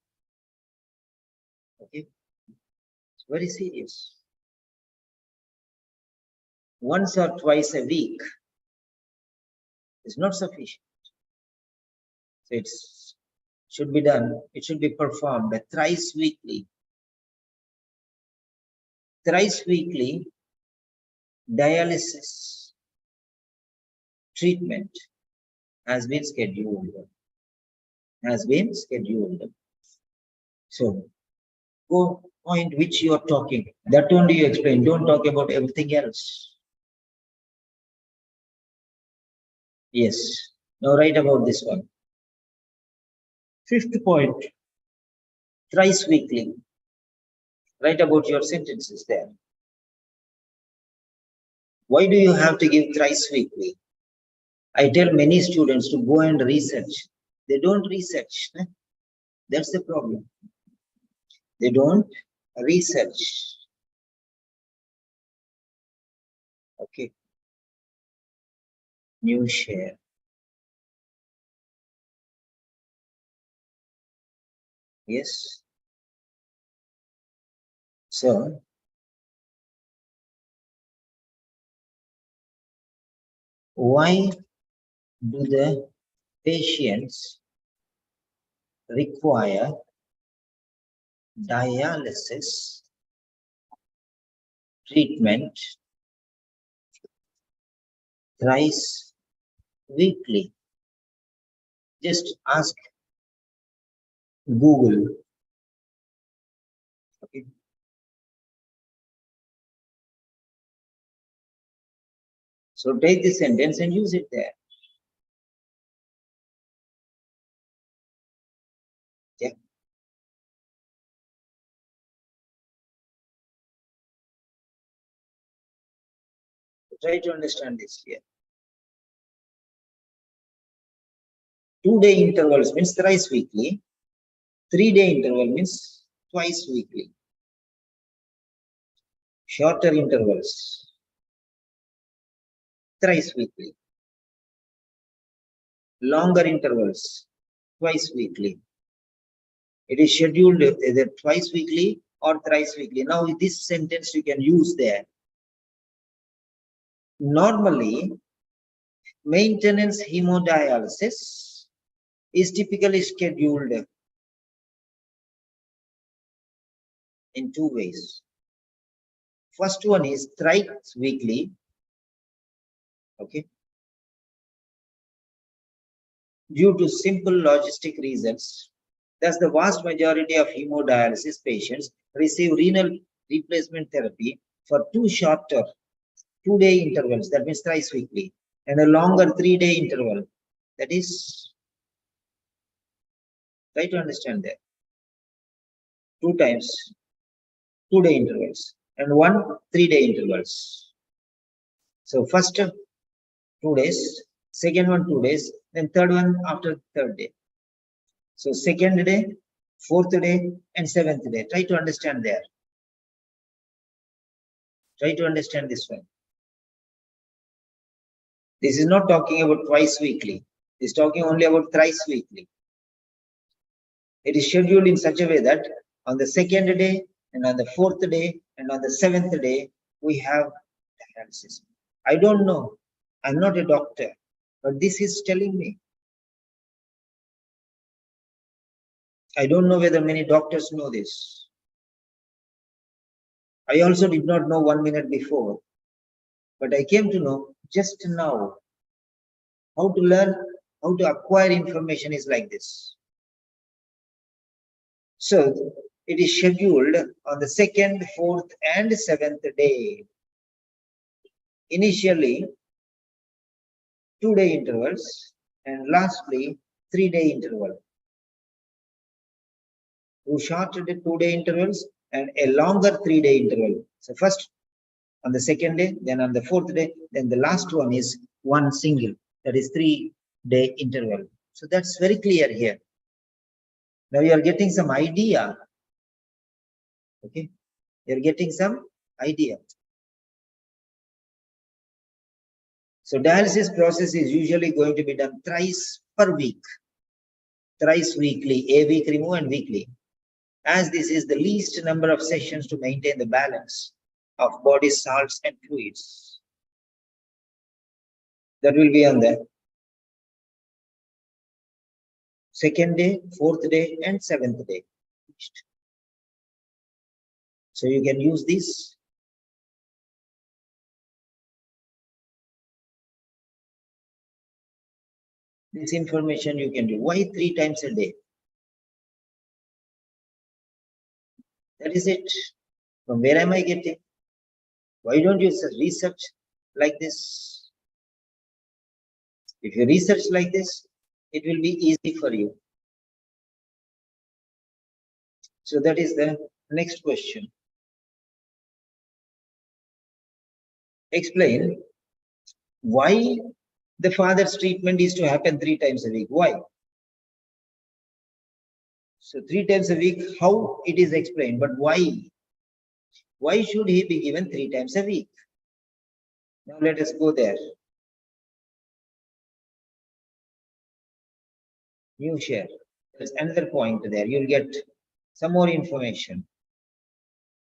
okay, it's very serious. Once or twice a week is not sufficient. So it should be done, it should be performed thrice weekly. Thrice weekly dialysis treatment has been scheduled. So, go point which you are talking. That only you explain. Don't talk about everything else. Yes. Now write about this one. 5th point. Thrice weekly. Write about your sentences there. Why do you have to give thrice weekly? I tell many students to go and research. They don't research. That's the problem. They don't research. Okay. New share. Yes. So, why do the patients require dialysis treatment thrice weekly? Just ask Google. Okay. So take this sentence and use it there. Yeah. Try to understand this here. 2-day intervals means thrice weekly. 3-day interval means twice weekly. Shorter intervals, thrice weekly. Longer intervals, twice weekly. It is scheduled either twice weekly or thrice weekly. Now this sentence you can use there. Normally, maintenance hemodialysis is typically scheduled in 2 ways. First one is thrice weekly. Okay. Due to simple logistic reasons, thus the vast majority of hemodialysis patients receive renal replacement therapy for 2 shorter 2-day intervals, that means thrice weekly, and a longer 3-day interval, that is, try to understand that. 2 times 2-day intervals and 1 3-day intervals. So first 2 days, second one 2 days, then third one after 3rd day. So 2nd day, 4th day, and 7th day. Try to understand there. Try to understand this one. This is not talking about twice weekly. It's talking only about thrice weekly. It is scheduled in such a way that on the 2nd day and on the 4th day and on the 7th day, we have dialysis. I don't know. I'm not a doctor, but this is telling me. I don't know whether many doctors know this. I also did not know 1 minute before, but I came to know just now. How to learn, how to acquire information is like this. So it is scheduled on the 2nd, 4th, and 7th day. Initially, 2-day intervals, and lastly, 3-day interval. 2 short 2-day intervals and a longer 3-day interval. So first on the 2nd day, then on the 4th day, then the last one is one single, that is 3-day interval. So that's very clear here. Now you are getting some idea. Okay, you're getting some idea. So dialysis process is usually going to be done thrice per week, thrice weekly, a week remove and weekly, as this is the least number of sessions to maintain the balance of body salts and fluids. That will be on the 2nd day, 4th day, and 7th day. So you can use this. This information you can do. Why 3 times a day? That is it. From where am I getting? Why don't you research like this? If you research like this, it will be easy for you. So that is the next question. Explain why the father's treatment is to happen 3 times a week. Why? So 3 times a week, how it is explained, but why? Why should he be given 3 times a week? Now let us go there. New share. There's another point there. You'll get some more information.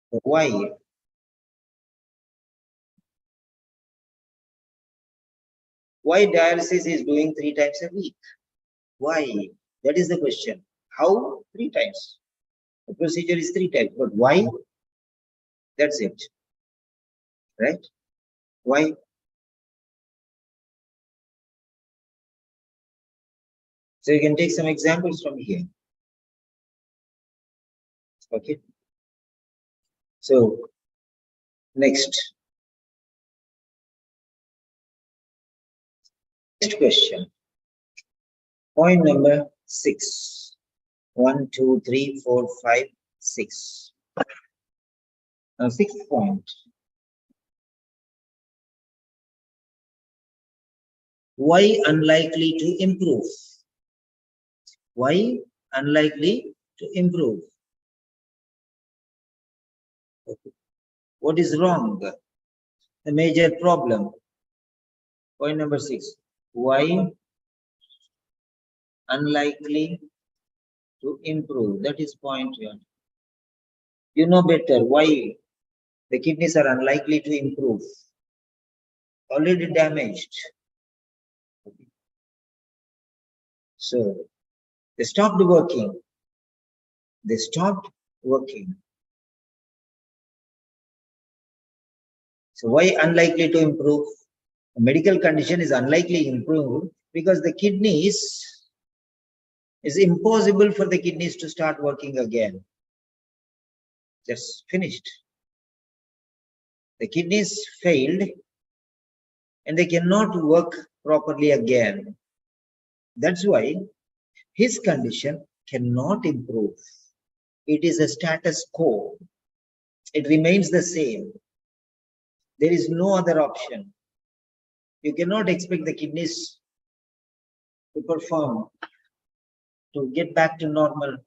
Why? Why dialysis is doing 3 times a week? Why? That is the question. How? 3 times. The procedure is 3 times, but why? That's it. Right? Why? So you can take some examples from here. Okay. So next. Next question. Point number 6. 1, 2, 3, 4, 5, 6. Now 6th point. Why unlikely to improve? Why unlikely to improve? Okay. What is wrong? The major problem. Point number 6. Why unlikely to improve? That is point here. You know better why the kidneys are unlikely to improve. Already damaged. Okay. So they stopped working. They stopped working. So why unlikely to improve? A medical condition is unlikely to improve because the kidneys, is impossible for the kidneys to start working again. Just finished. The kidneys failed and they cannot work properly again. That's why his condition cannot improve. It is a status quo. It remains the same. There is no other option. You cannot expect the kidneys to perform, to get back to normal.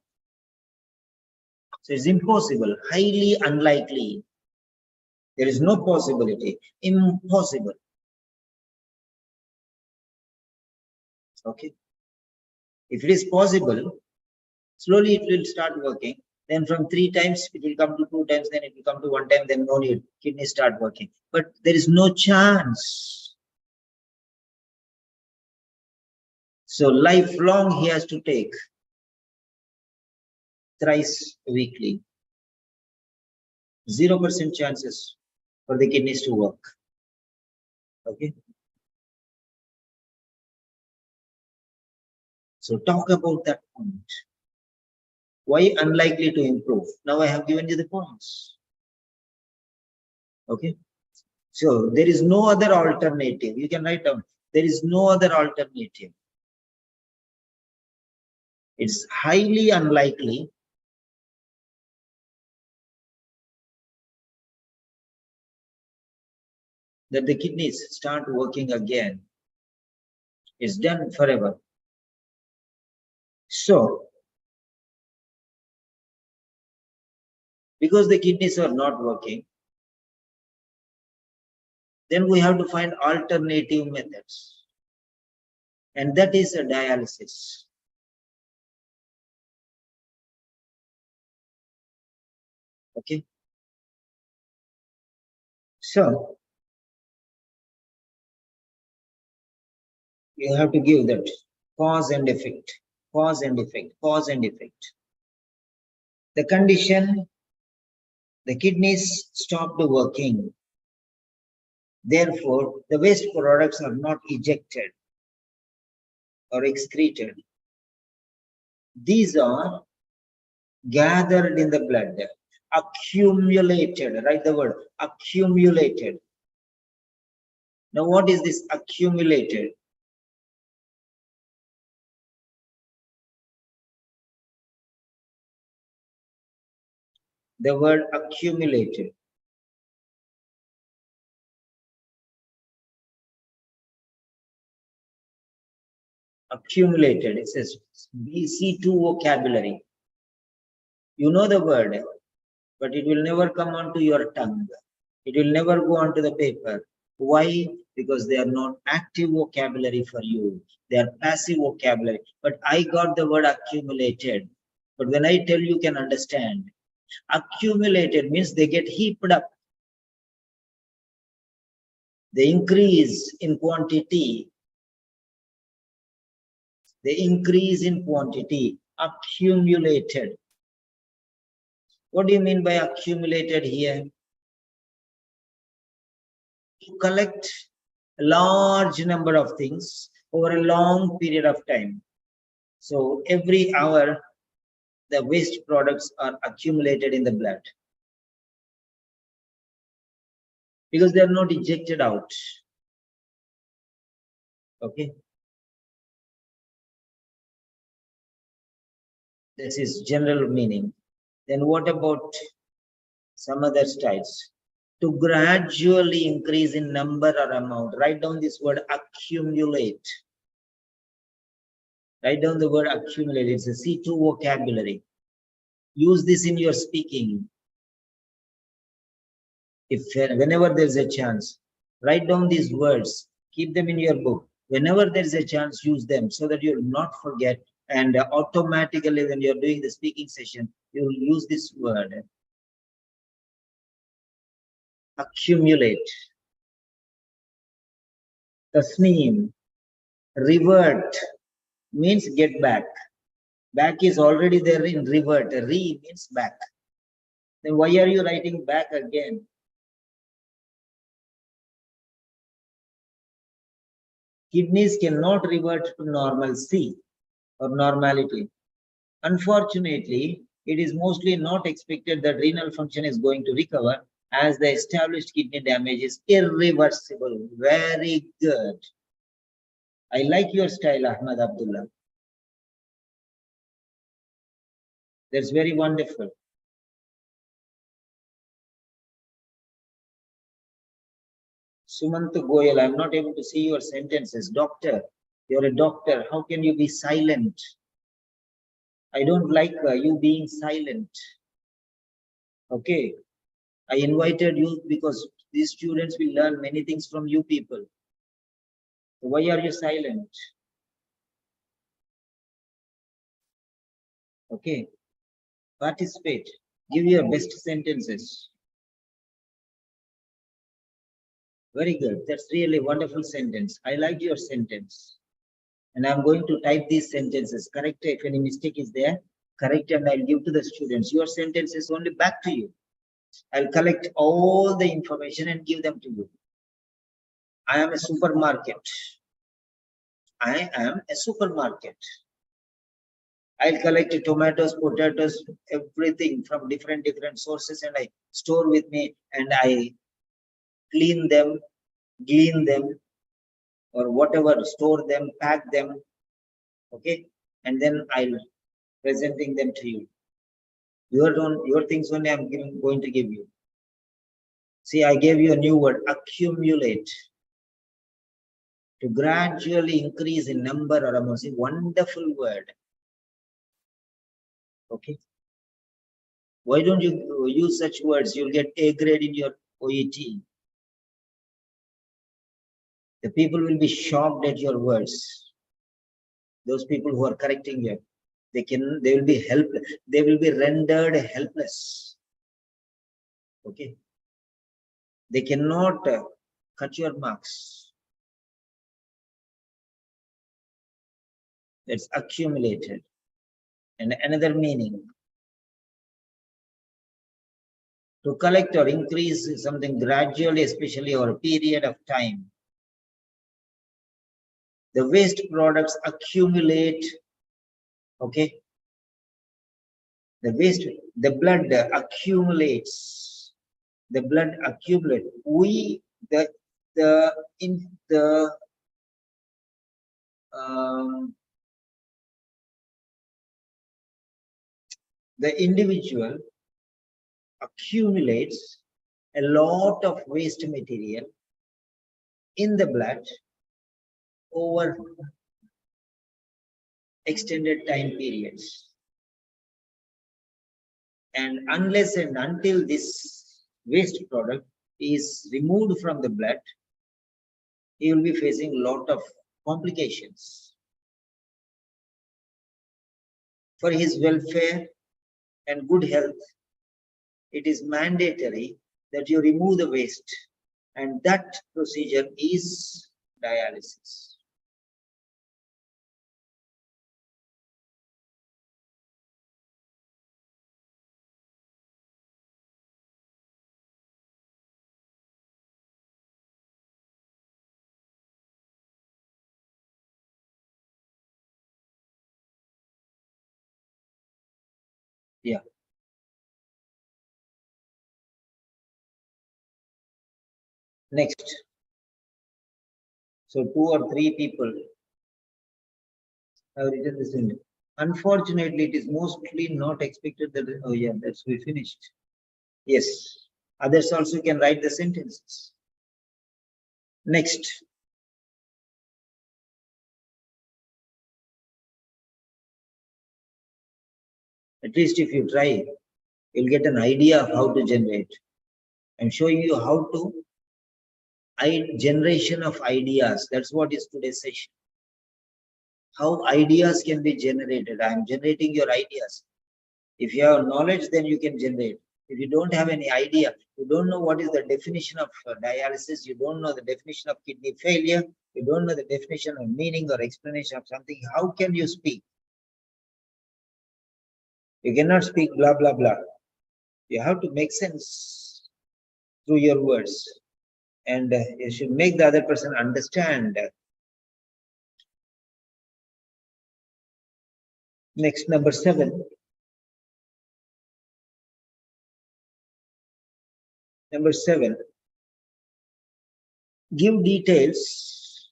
So it's impossible, highly unlikely. There is no possibility, impossible. Okay. If it is possible, slowly it will start working. Then from 3 times, it will come to 2 times, then it will come to 1 time, then no need, kidney start working. But there is no chance. So lifelong he has to take thrice weekly. 0% chances for the kidneys to work. Okay. So talk about that point. Why unlikely to improve? Now I have given you the points. Okay. So there is no other alternative. You can write down. There is no other alternative. It's highly unlikely that the kidneys start working again. It's done forever. So, because the kidneys are not working, then we have to find alternative methods. And that is a dialysis. Okay. So, you have to give that cause and effect, cause and effect, cause and effect. The condition, the kidneys stopped working. Therefore, the waste products are not ejected or excreted. These are gathered in the blood, accumulated. Write the word accumulated. Now, what is this accumulated? The word accumulated. Accumulated. It says BC2 vocabulary. You know the word, but it will never come onto your tongue. It will never go onto the paper. Why? Because they are not active vocabulary for you. They are passive vocabulary. But I got the word accumulated. But when I tell you, can understand. Accumulated means they get heaped up. They increase in quantity. They increase in quantity. Accumulated. What do you mean by accumulated here? You collect a large number of things over a long period of time. So every hour, the waste products are accumulated in the blood because they are not ejected out. Okay. This is general meaning. Then what about some other styles? To gradually increase in number or amount. Write down this word accumulate. Write down the word accumulate. It's a C2 vocabulary. Use this in your speaking. Whenever there's a chance, write down these words. Keep them in your book. Whenever there's a chance, use them so that you'll not forget. And automatically, when you're doing the speaking session, you'll use this word. Accumulate. Tasneem. Revert means get back. Back is already there in revert. Re means back. Then why are you writing back again? Kidneys cannot revert to normalcy or normality. Unfortunately, it is mostly not expected that renal function is going to recover as the established kidney damage is irreversible. Very good. I like your style, Ahmad Abdullah. That's very wonderful. Sumant Goyal, I'm not able to see your sentences. Doctor, you're a doctor. How can you be silent? I don't like you being silent. Okay. I invited you because these students will learn many things from you people. So why are you silent? Okay, participate. Give your best sentences. Very good. That's really a wonderful sentence. I like your sentence. And I'm going to type these sentences. Correct if any mistake is there. Correct, and I'll give to the students. Your sentence is only back to you. I'll collect all the information and give them to you. I am a supermarket. I am a supermarket. I'll collect tomatoes, potatoes, everything from different sources, and I store with me, and I clean them, glean them, or whatever, store them, pack them, okay, and then I'll presenting them to you. Your things only I'm going to give you. See, I gave you a new word, accumulate. To gradually increase in number or amount. See, wonderful word. Okay. Why don't you use such words? You'll get A grade in your OET. The people will be shocked at your words. Those people who are correcting you, they will be helpless. They will be rendered helpless. Okay. They cannot cut your marks. That's accumulated. And another meaning. To collect or increase something gradually, especially over a period of time. The waste products accumulate, okay? The blood accumulates. The blood accumulates. The individual accumulates a lot of waste material in the blood over extended time periods. And unless and until this waste product is removed from the blood, he will be facing a lot of complications. For his welfare and good health, it is mandatory that you remove the waste, and that procedure is dialysis. Yeah. Next. So 2 or 3 people have written this in. Unfortunately, it is mostly not expected that, oh yeah, that's we finished. Yes. Others also can write the sentences. Next. At least if you try, you'll get an idea of how to generate. I'm showing you how to generation of ideas. That's what is today's session. How ideas can be generated. I'm generating your ideas. If you have knowledge, then you can generate. If you don't have any idea, you don't know what is the definition of dialysis, you don't know the definition of kidney failure, you don't know the definition of meaning or explanation of something, how can you speak? You cannot speak blah, blah, blah. You have to make sense through your words. And you should make the other person understand. Next, number 7. Number 7. Give details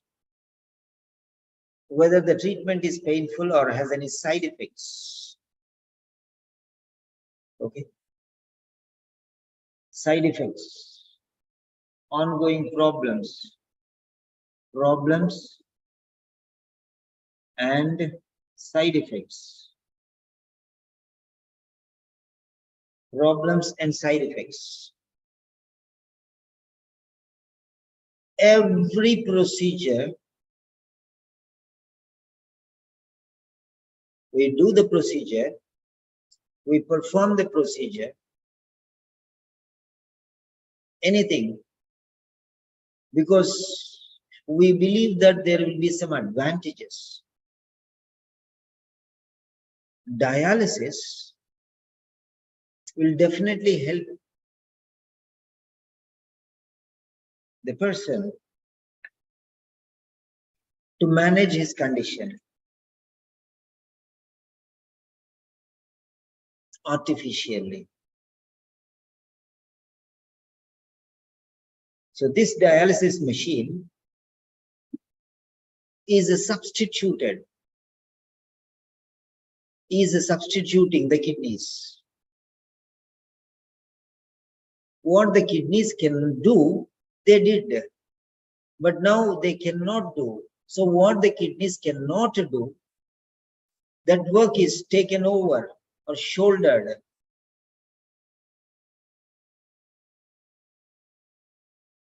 whether the treatment is painful or has any side effects. Okay. Side effects. Ongoing problems and side effects. Problems and side effects. Every procedure, we do the procedure We perform the procedure, anything, because we believe that there will be some advantages. Dialysis will definitely help the person to manage his condition artificially. So this dialysis machine is substituting the kidneys. What the kidneys can do, they did, but now they cannot do. So what the kidneys cannot do, that work is taken over or shouldered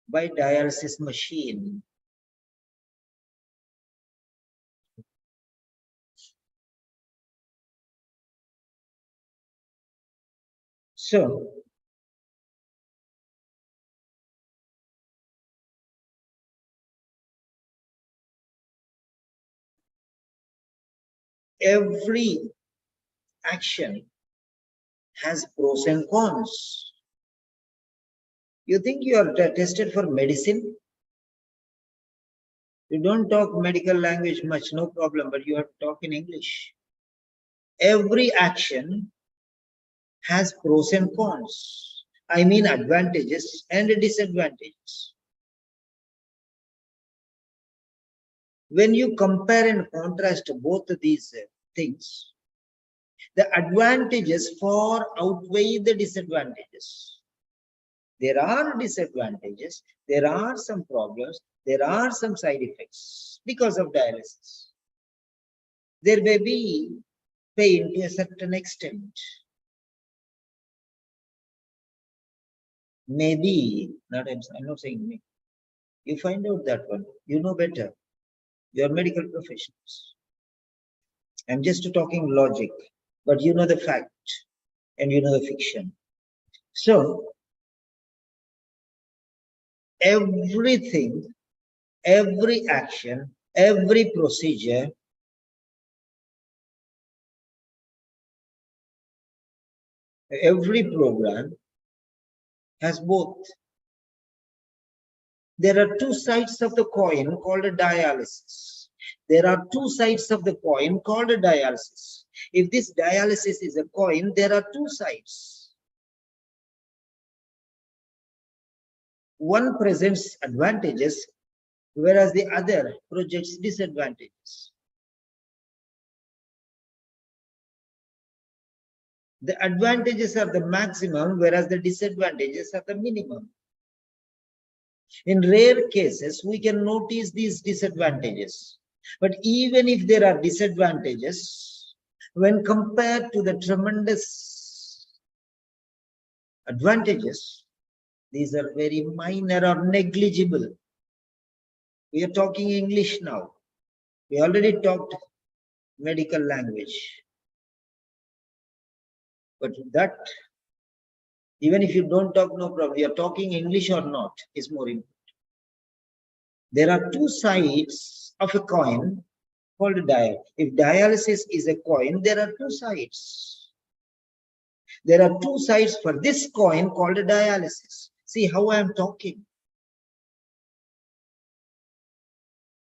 by dialysis machine. So every action has pros and cons. You think you are tested for medicine? You don't talk medical language much, no problem, but you have to talk in English. Every action has pros and cons. I mean advantages and disadvantages. When you compare and contrast both of these things, the advantages far outweigh the disadvantages. There are disadvantages, there are some problems, there are some side effects because of dialysis. There may be pain to a certain extent. Maybe, I'm not saying me. You find out that one, you know better. You are medical professionals. I'm just talking logic, but you know the fact and you know the fiction. So, everything, every action, every procedure every program has both. There are two sides of the coin called a dialysis. There are two sides of the coin called a dialysis. If this dialysis is a coin, there are two sides. One presents advantages, whereas the other projects disadvantages. The advantages are the maximum, whereas the disadvantages are the minimum. In rare cases, we can notice these disadvantages. But even if there are disadvantages, when compared to the tremendous advantages, these are very minor or negligible. We are talking English now. We already talked medical language. But that, even if you don't talk, no problem. You are talking English or not is more important. There are two sides of a coin called dialysis. If dialysis is a coin, there are two sides. There are two sides for this coin called dialysis. See how I am talking.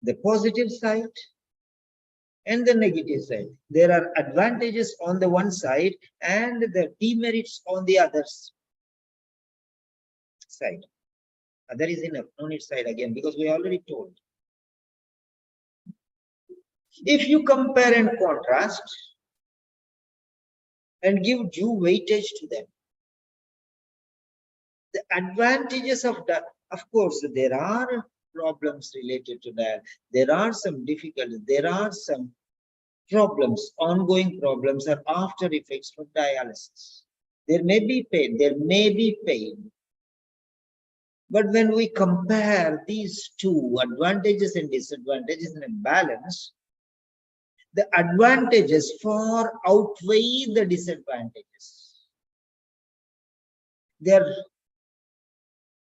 The positive side and the negative side. There are advantages on the one side and the demerits on the other side. That is enough. No need side again because we already told. If you compare and contrast and give due weightage to them, the advantages of that, of course, there are problems related to that. There are some difficulties. There are some problems, ongoing problems or after effects from dialysis. There may be pain. There may be pain. But when we compare these two advantages and disadvantages in a balance, the advantages far outweigh the disadvantages. They are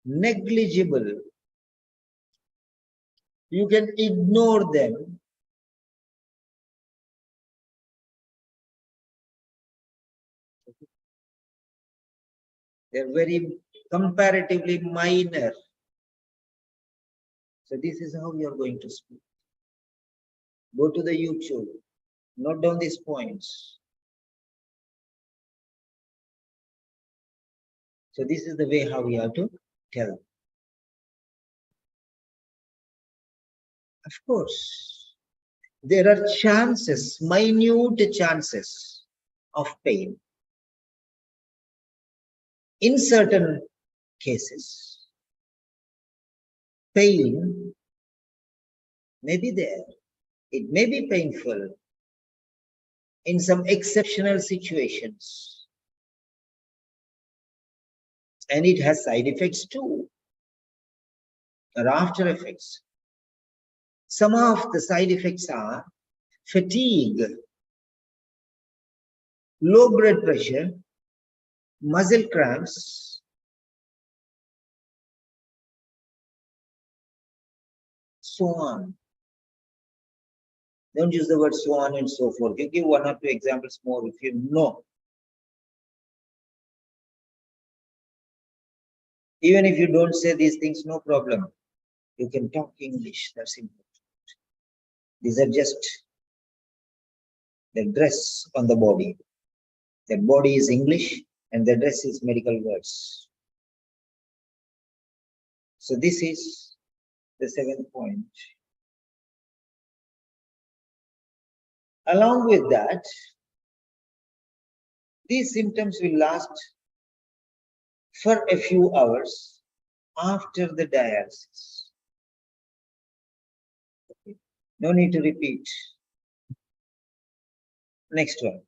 negligible. You can ignore them. They're very comparatively minor. So this is how you are going to speak. Go to the YouTube, note down these points. So this is the way how we have to tell. Of course, there are chances, minute chances of pain. In certain cases, pain may be there. It may be painful in some exceptional situations. And it has side effects too, or after effects. Some of the side effects are fatigue, low blood pressure, muscle cramps, so on. Don't use the word so on and so forth. You give one or two examples more if you know. Even if you don't say these things, no problem. You can talk English, that's important. These are just the dress on the body. The body is English and the dress is medical words. So this is the 7th point. Along with that, these symptoms will last for a few hours after the dialysis. Okay. No need to repeat. Next one,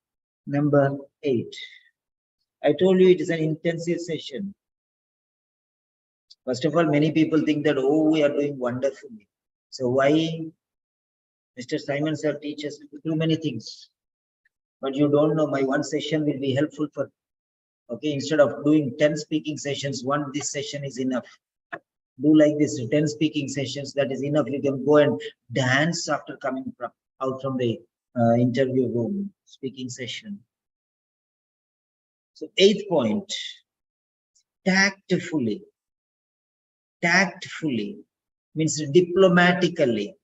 number 8. I told you it is an intensive session. First of all, many people think that, oh, we are doing wonderfully. So why Mr. Simon sir teaches too many things? But you don't know, my one session will be helpful for, okay, instead of doing 10 speaking sessions, this session is enough. Do like this, 10 speaking sessions, that is enough. You can go and dance after coming out from the interview room, speaking session. So 8th point, tactfully. Tactfully means diplomatically.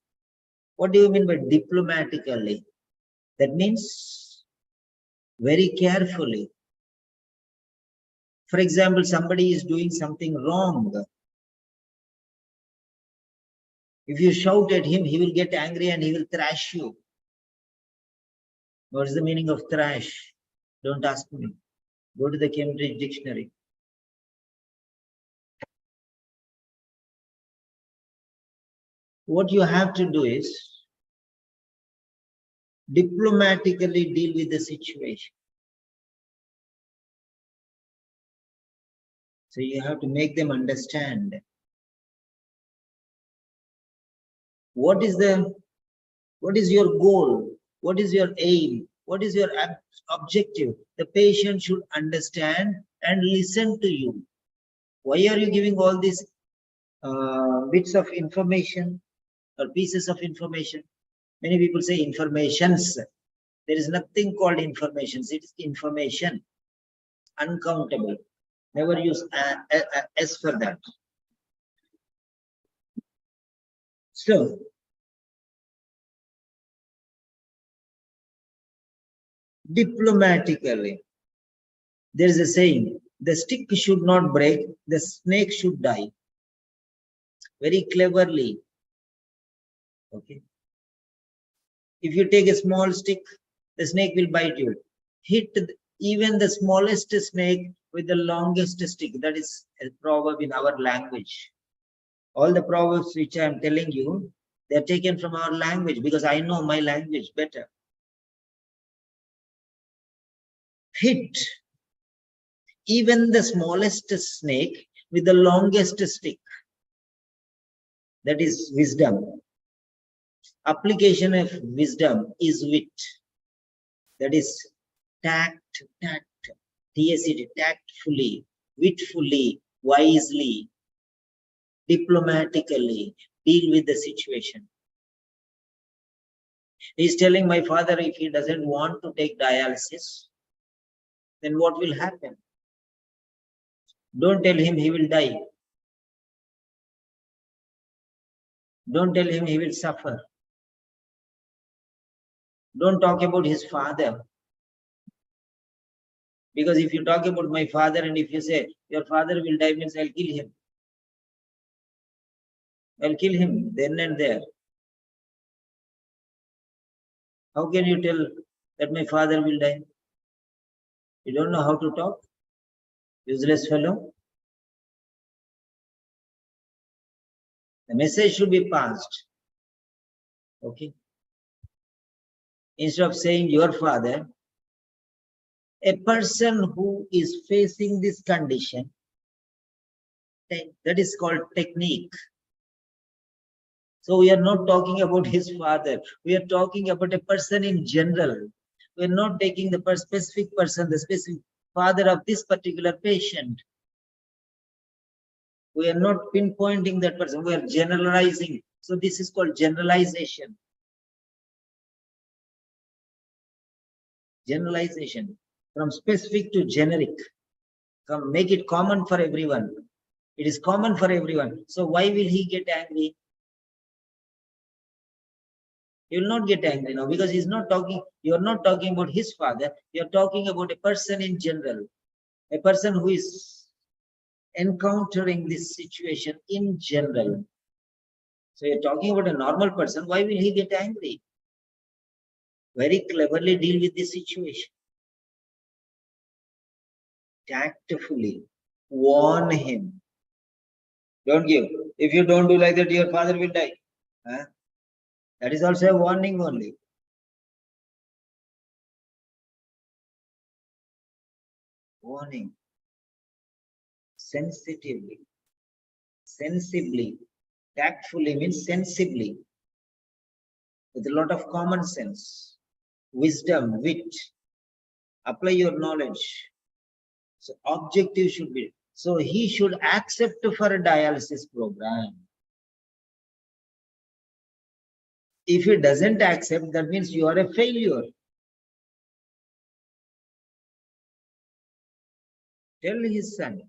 What do you mean by diplomatically? That means very carefully. For example, somebody is doing something wrong. If you shout at him, he will get angry and he will thrash you. What is the meaning of thrash? Don't ask me. Go to the Cambridge Dictionary. What you have to do is diplomatically deal with the situation. So you have to make them understand. What is your goal? What is your aim? What is your objective? The patient should understand and listen to you. Why are you giving all these bits of information or pieces of information? Many people say informations. There is nothing called informations. It is information. Uncountable. Never use S for that. So, diplomatically, there is a saying, the stick should not break, the snake should die. Very cleverly. Okay. If you take a small stick, the snake will bite you. Hit even the smallest snake with the longest stick. That is a proverb in our language. All the proverbs which I am telling you, they are taken from our language because I know my language better. Hit even the smallest snake with the longest stick. That is wisdom. Application of wisdom is wit. That is tact, TACT, tactfully, witfully, wisely, diplomatically deal with the situation. He's telling my father, if he doesn't want to take dialysis, then what will happen? Don't tell him he will die. Don't tell him he will suffer. Don't talk about his father. Because if you talk about my father and if you say, your father will die, means I'll kill him. I'll kill him then and there. How can you tell that my father will die? You don't know how to talk? Useless fellow. The message should be passed. Okay. Instead of saying your father, a person who is facing this condition, that is called technique. So we are not talking about his father. We are talking about a person in general. We are not taking the specific person, the specific father of this particular patient. We are not pinpointing that person. We are generalizing. So this is called generalization. Generalization. From specific to generic. Make it common for everyone. It is common for everyone. So why will he get angry? He will not get angry now because he's not talking, you're not talking about his father, you're talking about a person in general, a person who is encountering this situation in general. So you're talking about a normal person, why will he get angry? Very cleverly deal with this situation. Tactfully warn him. Don't give. If you don't do like that, your father will die. Huh? That is also a warning only. Warning. Sensitively. Sensibly. Tactfully means sensibly. With a lot of common sense. Wisdom, wit. Apply your knowledge. So objective should be. So he should accept for a dialysis program. If he doesn't accept, that means you are a failure. Tell his son,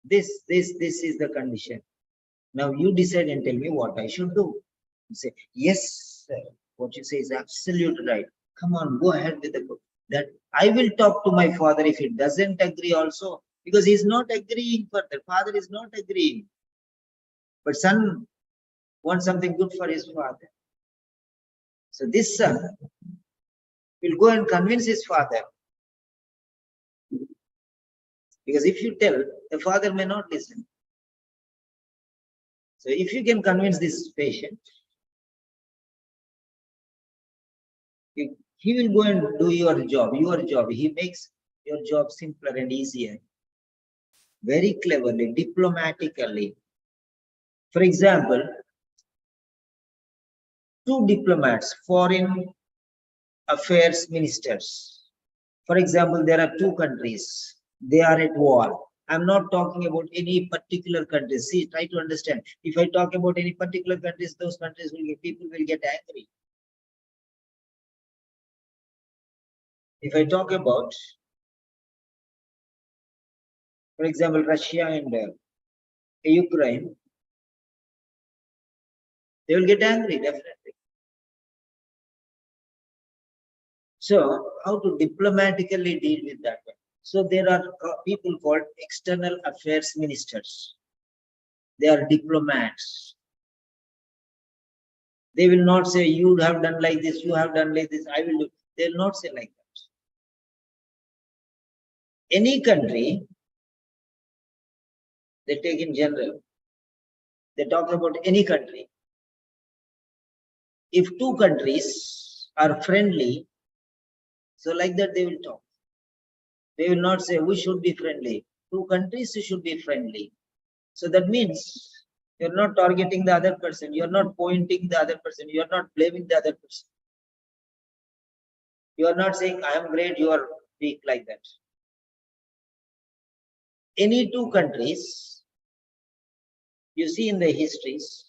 this is the condition. Now you decide and tell me what I should do. You say, yes, sir. What you say is absolutely right. Come on, go ahead with the book. That I will talk to my father if he doesn't agree also, because he's not agreeing further. Father is not agreeing. But son wants something good for his father. So this son will go and convince his father. Because if you tell, the father may not listen. So if you can convince this patient, he will go and do your job. He makes your job simpler and easier. Very cleverly, diplomatically. For example, two diplomats, foreign affairs ministers. For example, there are two countries. They are at war. I'm not talking about any particular countries. See, try to understand. If I talk about any particular countries, those countries people will get angry. If I talk about, for example, Russia and Ukraine, they will get angry, definitely. So, how to diplomatically deal with that one? So, there are people called external affairs ministers. They are diplomats. They will not say, you have done like this, you have done like this, I will do. They will not say like that. Any country, they take in general. They talk about any country. If two countries are friendly, so like that they will talk. They will not say we should be friendly. Two countries should be friendly. So that means You're not targeting the other person. You're not pointing the other person. You're not blaming the other person. You are not saying, I am great, you are weak, like that. Any two countries, you see in the histories,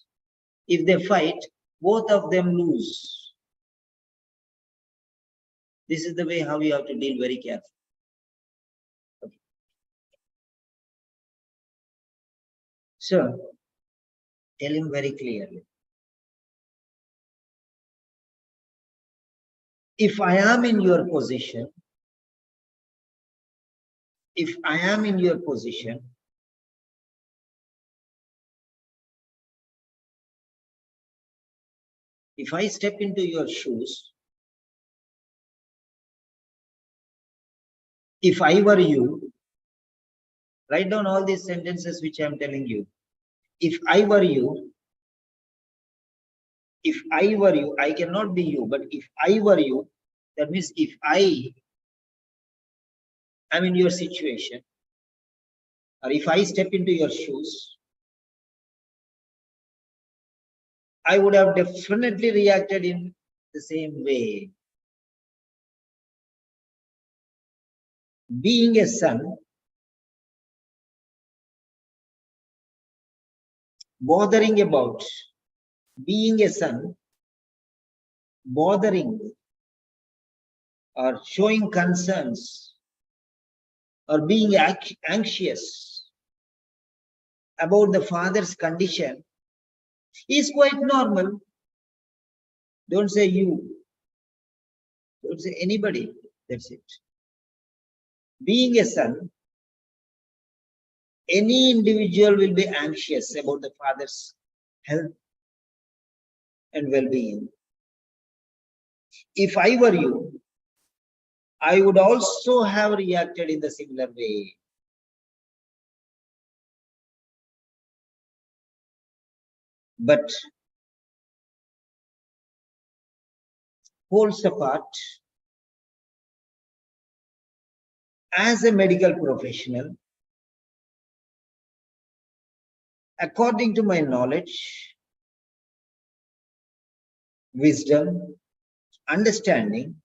if they fight, both of them lose. This is the way how you have to deal very carefully. Okay. So, tell him very clearly. If I am in your position, if I am in your position, if I step into your shoes, if I were you, write down all these sentences which I am telling you. If I were you, I cannot be you, but if I were you, that means if I am in your situation, or if I step into your shoes, I would have definitely reacted in the same way. Being a son, bothering about being a son, bothering or showing concerns or being anxious about the father's condition is quite normal. Don't say you. Don't say anybody. That's it. Being a son, any individual will be anxious about the father's health and well-being. If I were you, I would also have reacted in the similar way. But holds apart, as a medical professional, according to my knowledge, wisdom, understanding,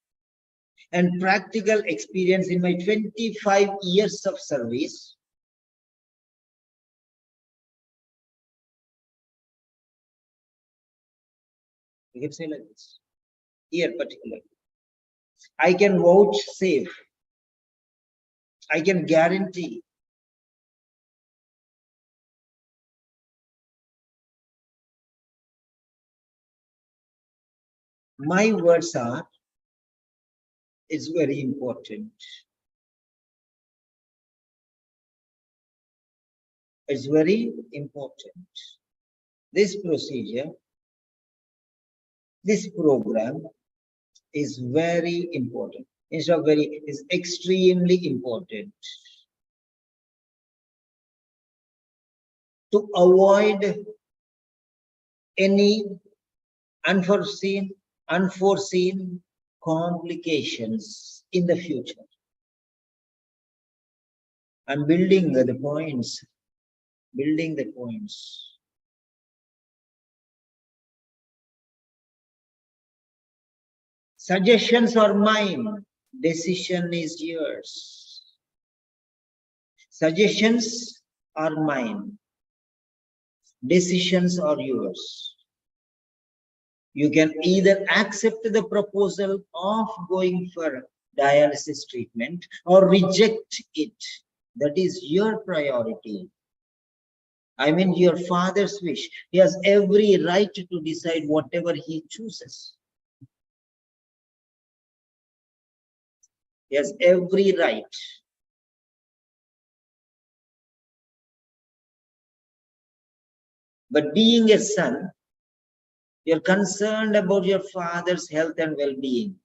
and practical experience in my 25 years of service, you can say like this, here particularly, I can vouchsafe, I can guarantee my words are, it's very important. It's very important. This procedure, this program is very important. Instead of very, is extremely important. To avoid any unforeseen complications in the future. I'm building the points, Suggestions are mine, decision is yours. Suggestions are mine, decisions are yours. You can either accept the proposal of going for dialysis treatment or reject it. That is your priority. I mean, your father's wish. He has every right to decide whatever he chooses. He has every right. But being a son, you're concerned about your father's health and well-being.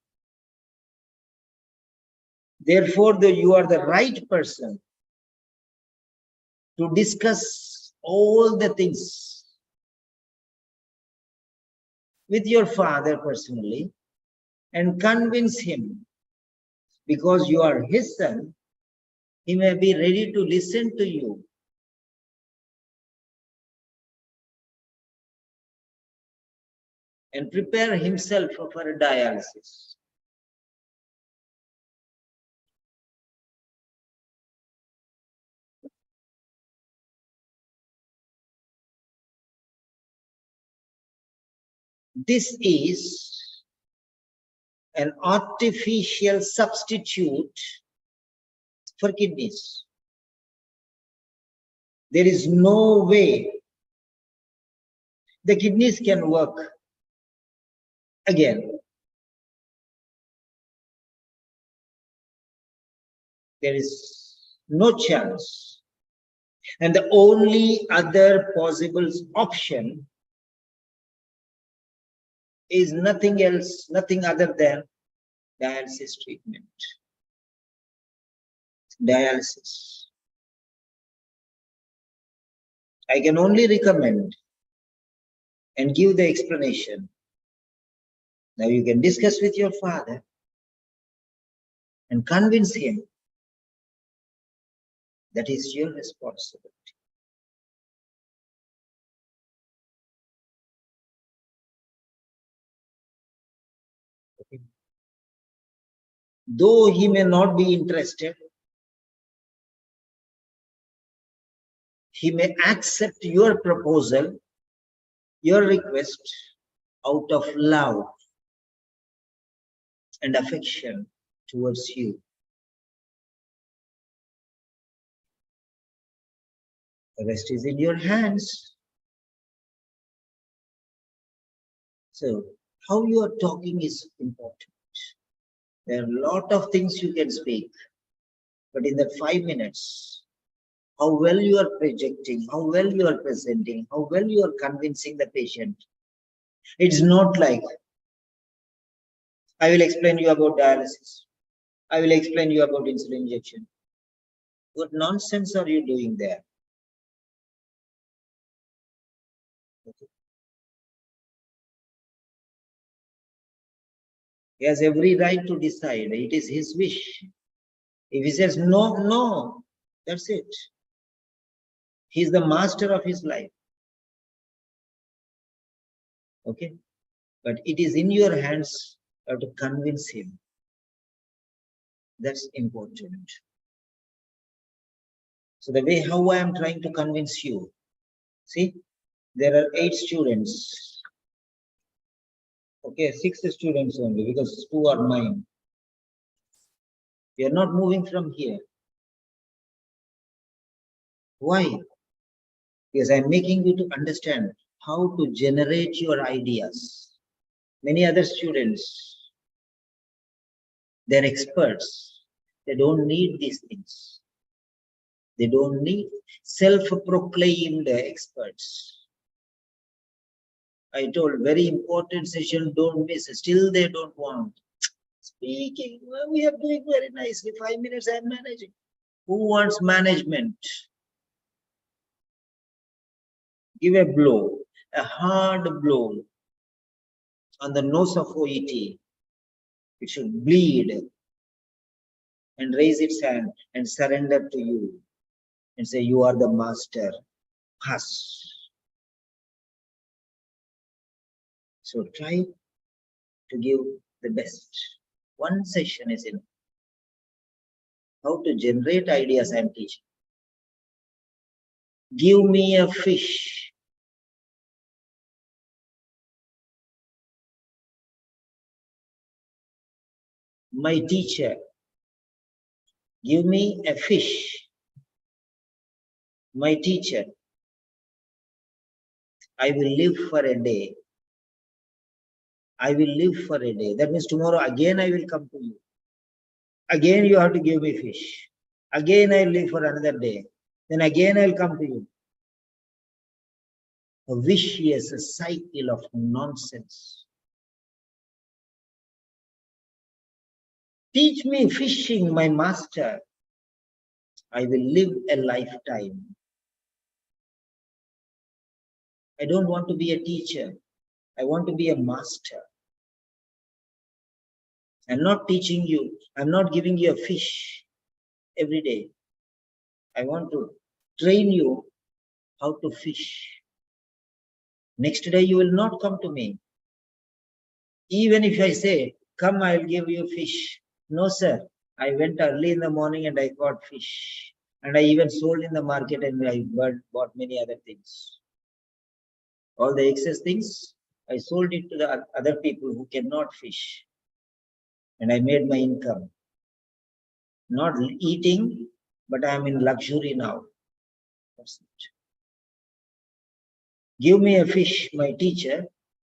Therefore, you are the right person to discuss all the things with your father personally and convince him, because you are his son, he may be ready to listen to you. and prepare himself for a dialysis. This is an artificial substitute for kidneys. There is no way the kidneys can work again. There is no chance. And the only other possible option is nothing else, nothing other than dialysis treatment. Dialysis. I can only recommend and give the explanation. Now you can discuss with your father and convince him that is your responsibility. Okay. Though he may not be interested, he may accept your proposal, your request out of love and affection towards you. The rest is in your hands. So, how you are talking is important. There are a lot of things you can speak, but in that 5 minutes, how well you are projecting, how well you are presenting, how well you are convincing the patient. It's not like, I will explain you about dialysis. I will explain you about insulin injection. What nonsense are you doing there? Okay. He has every right to decide. It is his wish. If he says no, no, that's it. He's the master of his life. Okay? But it is in your hands to convince him. That's important. So the way how I am trying to convince you, see, there are 8 students. Okay, 6 students only because 2 are mine. We are not moving from here. Why? Because I am making you to understand how to generate your ideas. Many other students, they're experts. They don't need these things. They don't need self-proclaimed experts. I told very important session, don't miss. Still they don't want. Speaking, well, we are doing very nicely. 5 minutes I am managing. Who wants management? Give a blow, a hard blow on the nose of OET. It should bleed and raise its hand and surrender to you and say, you are the master. Pass. So try to give the best. One session is enough. How to generate ideas I am teaching. Give me a fish. My teacher, give me a fish. My teacher, I will live for a day. I will live for a day. That means tomorrow again I will come to you. Again you have to give me fish. Again I will live for another day. Then again I will come to you. A wish is a cycle of nonsense. Teach me fishing, my master. I will live a lifetime. I don't want to be a teacher. I want to be a master. I'm not teaching you. I'm not giving you a fish every day. I want to train you how to fish. Next day you will not come to me. Even if I say, come, I'll give you fish. No, sir. I went early in the morning and I caught fish. And I even sold in the market and I bought many other things. All the excess things, I sold it to the other people who cannot fish. And I made my income. Not eating, but I'm in luxury now. That's it. Give me a fish, my teacher.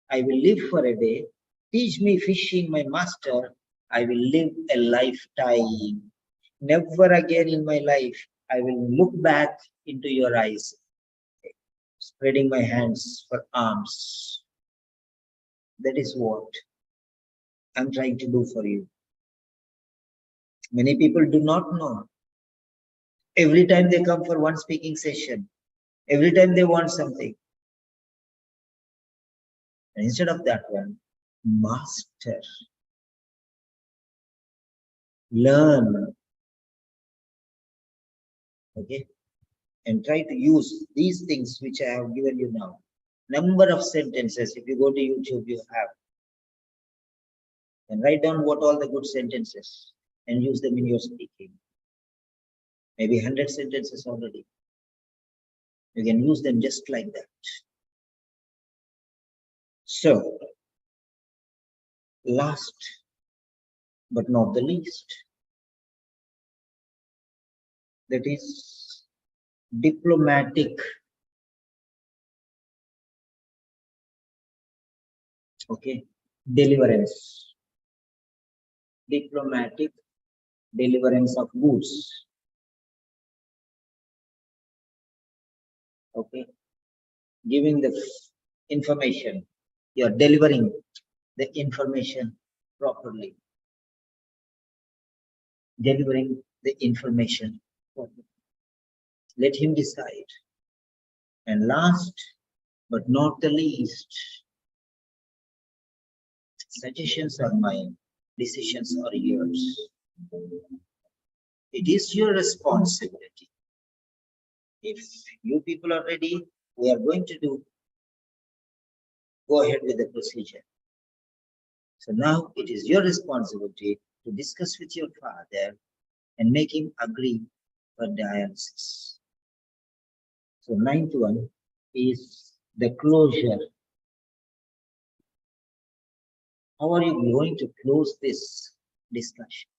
I will live for a day. Teach me fishing, my master. I will live a lifetime. Never again in my life I will look back into your eyes, spreading my hands for arms. That is what I'm trying to do for you. Many people do not know. Every time they come for one speaking session, every time they want something. And instead of that one, master, learn, okay, and try to use these things which I have given you now. Number of sentences, if you go to YouTube, you have. And write down what all the good sentences and use them in your speaking. Maybe 100 sentences already. You can use them just like that. So, last but not the least, that is diplomatic. Okay, deliverance. Diplomatic deliverance of goods. Okay, giving the information. You are delivering the information properly. Delivering the information properly. Let him decide. And last but not the least, suggestions are mine, decisions are yours. It is your responsibility. If you people are ready, we are going to go ahead with the procedure. So now it is your responsibility to discuss with your father and make him agree for dialysis. So 9th one is the closure. How are you going to close this discussion?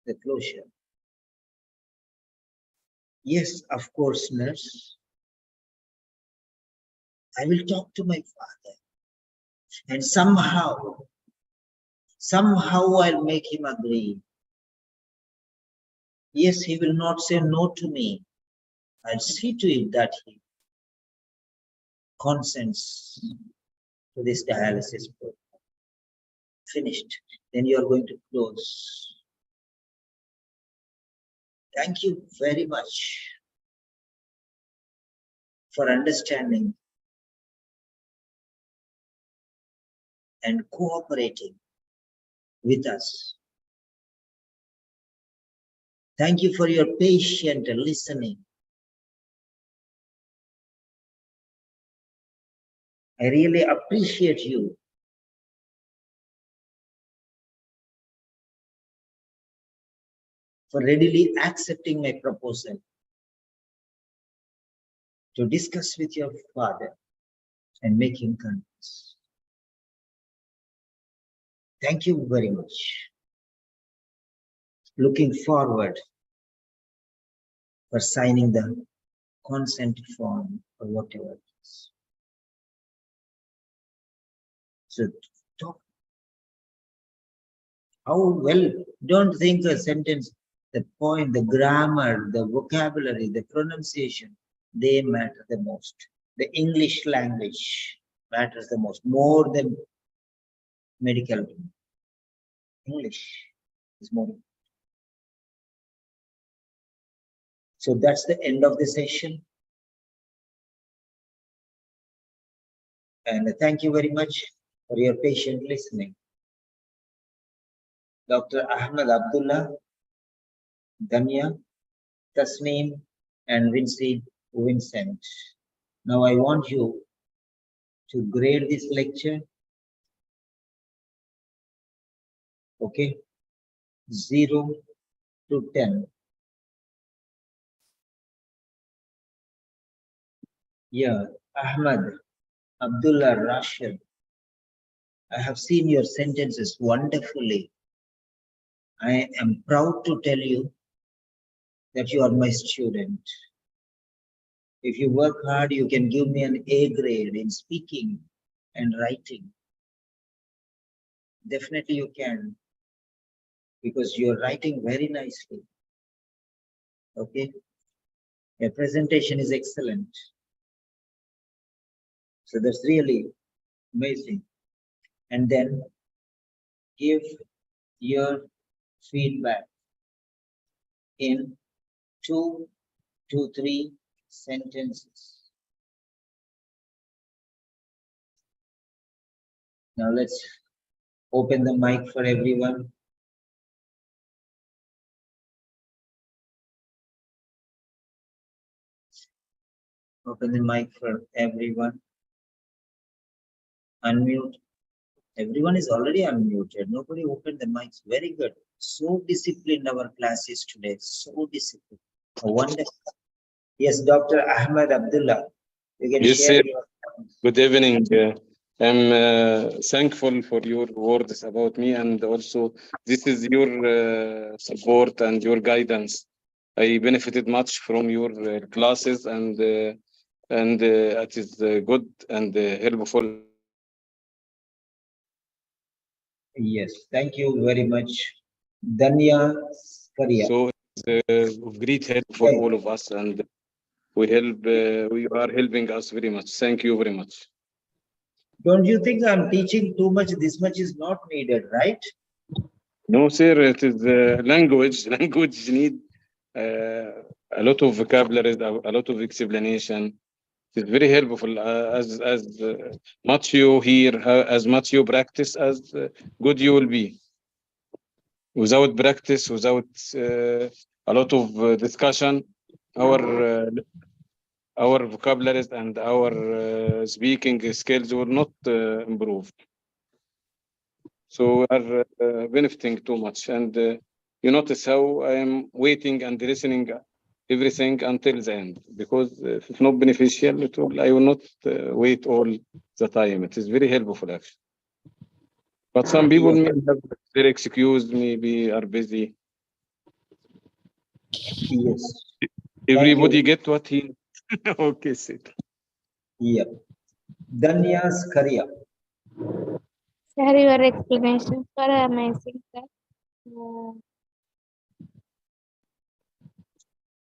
The closure. Yes, of course, nurse. I will talk to my father. And somehow I'll make him agree. Yes, he will not say no to me. I'll see to it that he consents to this dialysis program. Finished. Then you are going to close. Thank you very much for understanding and cooperating with us. Thank you for your patient listening. I really appreciate you. For readily accepting my proposal to discuss with your father and make him convinced. Thank you very much. Looking forward for signing the consent form or whatever it is. So talk. How well, don't think a sentence, the point, the grammar, the vocabulary, the pronunciation, they matter the most. The English language matters the most, more than medical. English is more. So that's the end of the session. And thank you very much for your patient listening. Dr. Ahmed Abdullah, Danya, Tasneem, and Vincent. Now I want you to grade this lecture Okay, 0 to 10. Yeah, Ahmad, Abdullah, Rashid, I have seen your sentences wonderfully. I am proud to tell you that you are my student. If you work hard, you can give me an A grade in speaking and writing. Definitely you can, because you're writing very nicely. Okay, your presentation is excellent. So that's really amazing. And then give your feedback in 2 to 3 sentences. Now let's open the mic for everyone. Open the mic for everyone. Unmute. Everyone is already unmuted. Nobody opened the mics. Very good. So disciplined our classes today. So disciplined. Wonderful. Yes, Dr. Ahmed Abdullah. You can Yes, share sir. your. Good evening. I'm thankful for your words about me, and also this is your support and your guidance. I benefited much from your classes, and it is good and helpful. Yes, thank you very much. Danya Skaria. So it's of great help for all of us, and we are helping us very much. Thank you very much. Don't you think I'm teaching too much? This much is not needed, right? No, sir, it is language. Language need a lot of vocabulary, a lot of explanation. It's very helpful. As much you hear, as much you practice, as good you will be. Without practice, without a lot of discussion, our vocabularies and our speaking skills will not improve. So we are benefiting too much. And you notice how I am waiting and listening everything until the end, because if it's not beneficial, I will not wait all the time. It is very helpful, actually. But some people may have their excuse, maybe are busy. Yes. Everybody get what he. Okay, sit. Yep. Danya Skaria. Sir, your explanations were amazing, sir.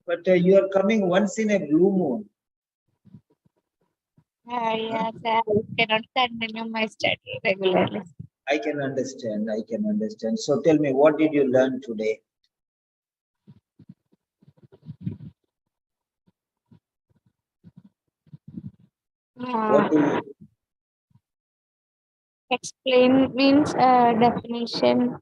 But you are coming once in a blue moon. Yeah, sir. I cannot continue my study regularly. I can understand. I can understand. So tell me, what did you learn today? What do you? Explain means definition.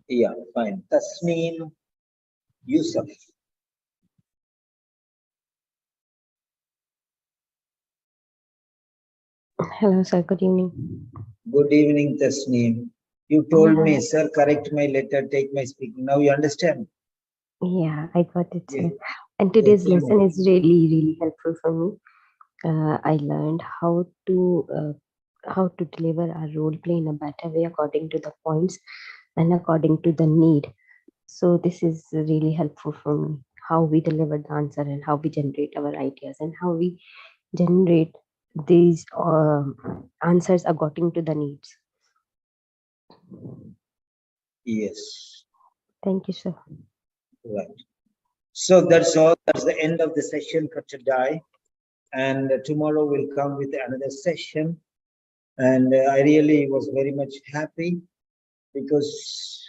Yeah, fine. Tasneem Yusuf. Hello, sir. Good evening. Good evening, Tasneem. You told me, sir, correct my letter, take my speaking. Now you understand? Yeah, I got it, sir. Yeah. And today's Yeah, lesson is really, really helpful for me. I learned how to deliver our role play in a better way according to the points and according to the need. So this is really helpful for me. How we deliver the answer and how we generate our ideas and how we generate these answers according to the needs. Yes. Thank you, sir. Right. So that's all. That's the end of the session for today. And tomorrow we'll come with another session. And I really was very much happy because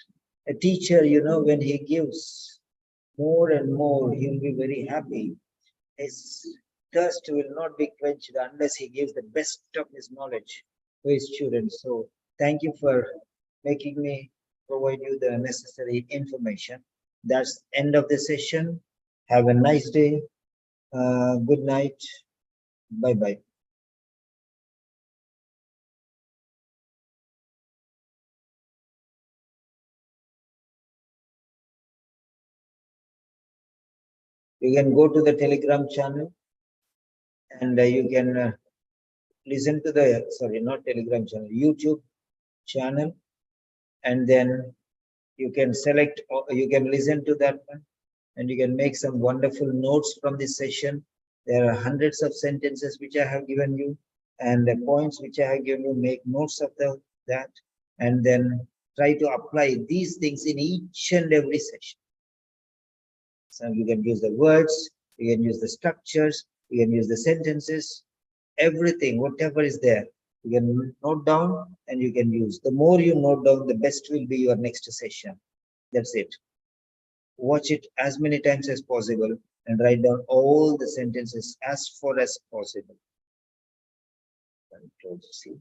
a teacher, you know, when he gives more and more, he'll be very happy. His thirst will not be quenched unless he gives the best of his knowledge to his students. So thank you for making me provide you the necessary information. That's end of the session. Have a nice day. Good night. Bye-bye. You can go to the Telegram channel and you can listen to the, sorry, not Telegram channel, YouTube channel, and then you can select, or you can listen to that one, and you can make some wonderful notes from this session. There are hundreds of sentences which I have given you, and the points which I have given you. Make notes of that, and then try to apply these things in each and every session. So you can use the words, you can use the structures, you can use the sentences, everything, whatever is there, you can note down and you can use. The more you note down, the best will be your next session. That's it. Watch it as many times as possible and write down all the sentences as far as possible. Control C.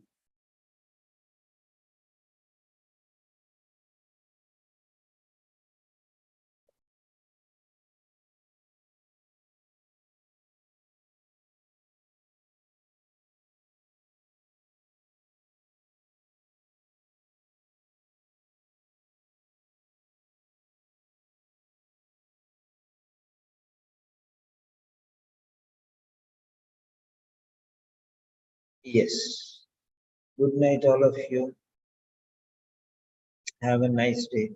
Yes. Good night, all of you. Have a nice day.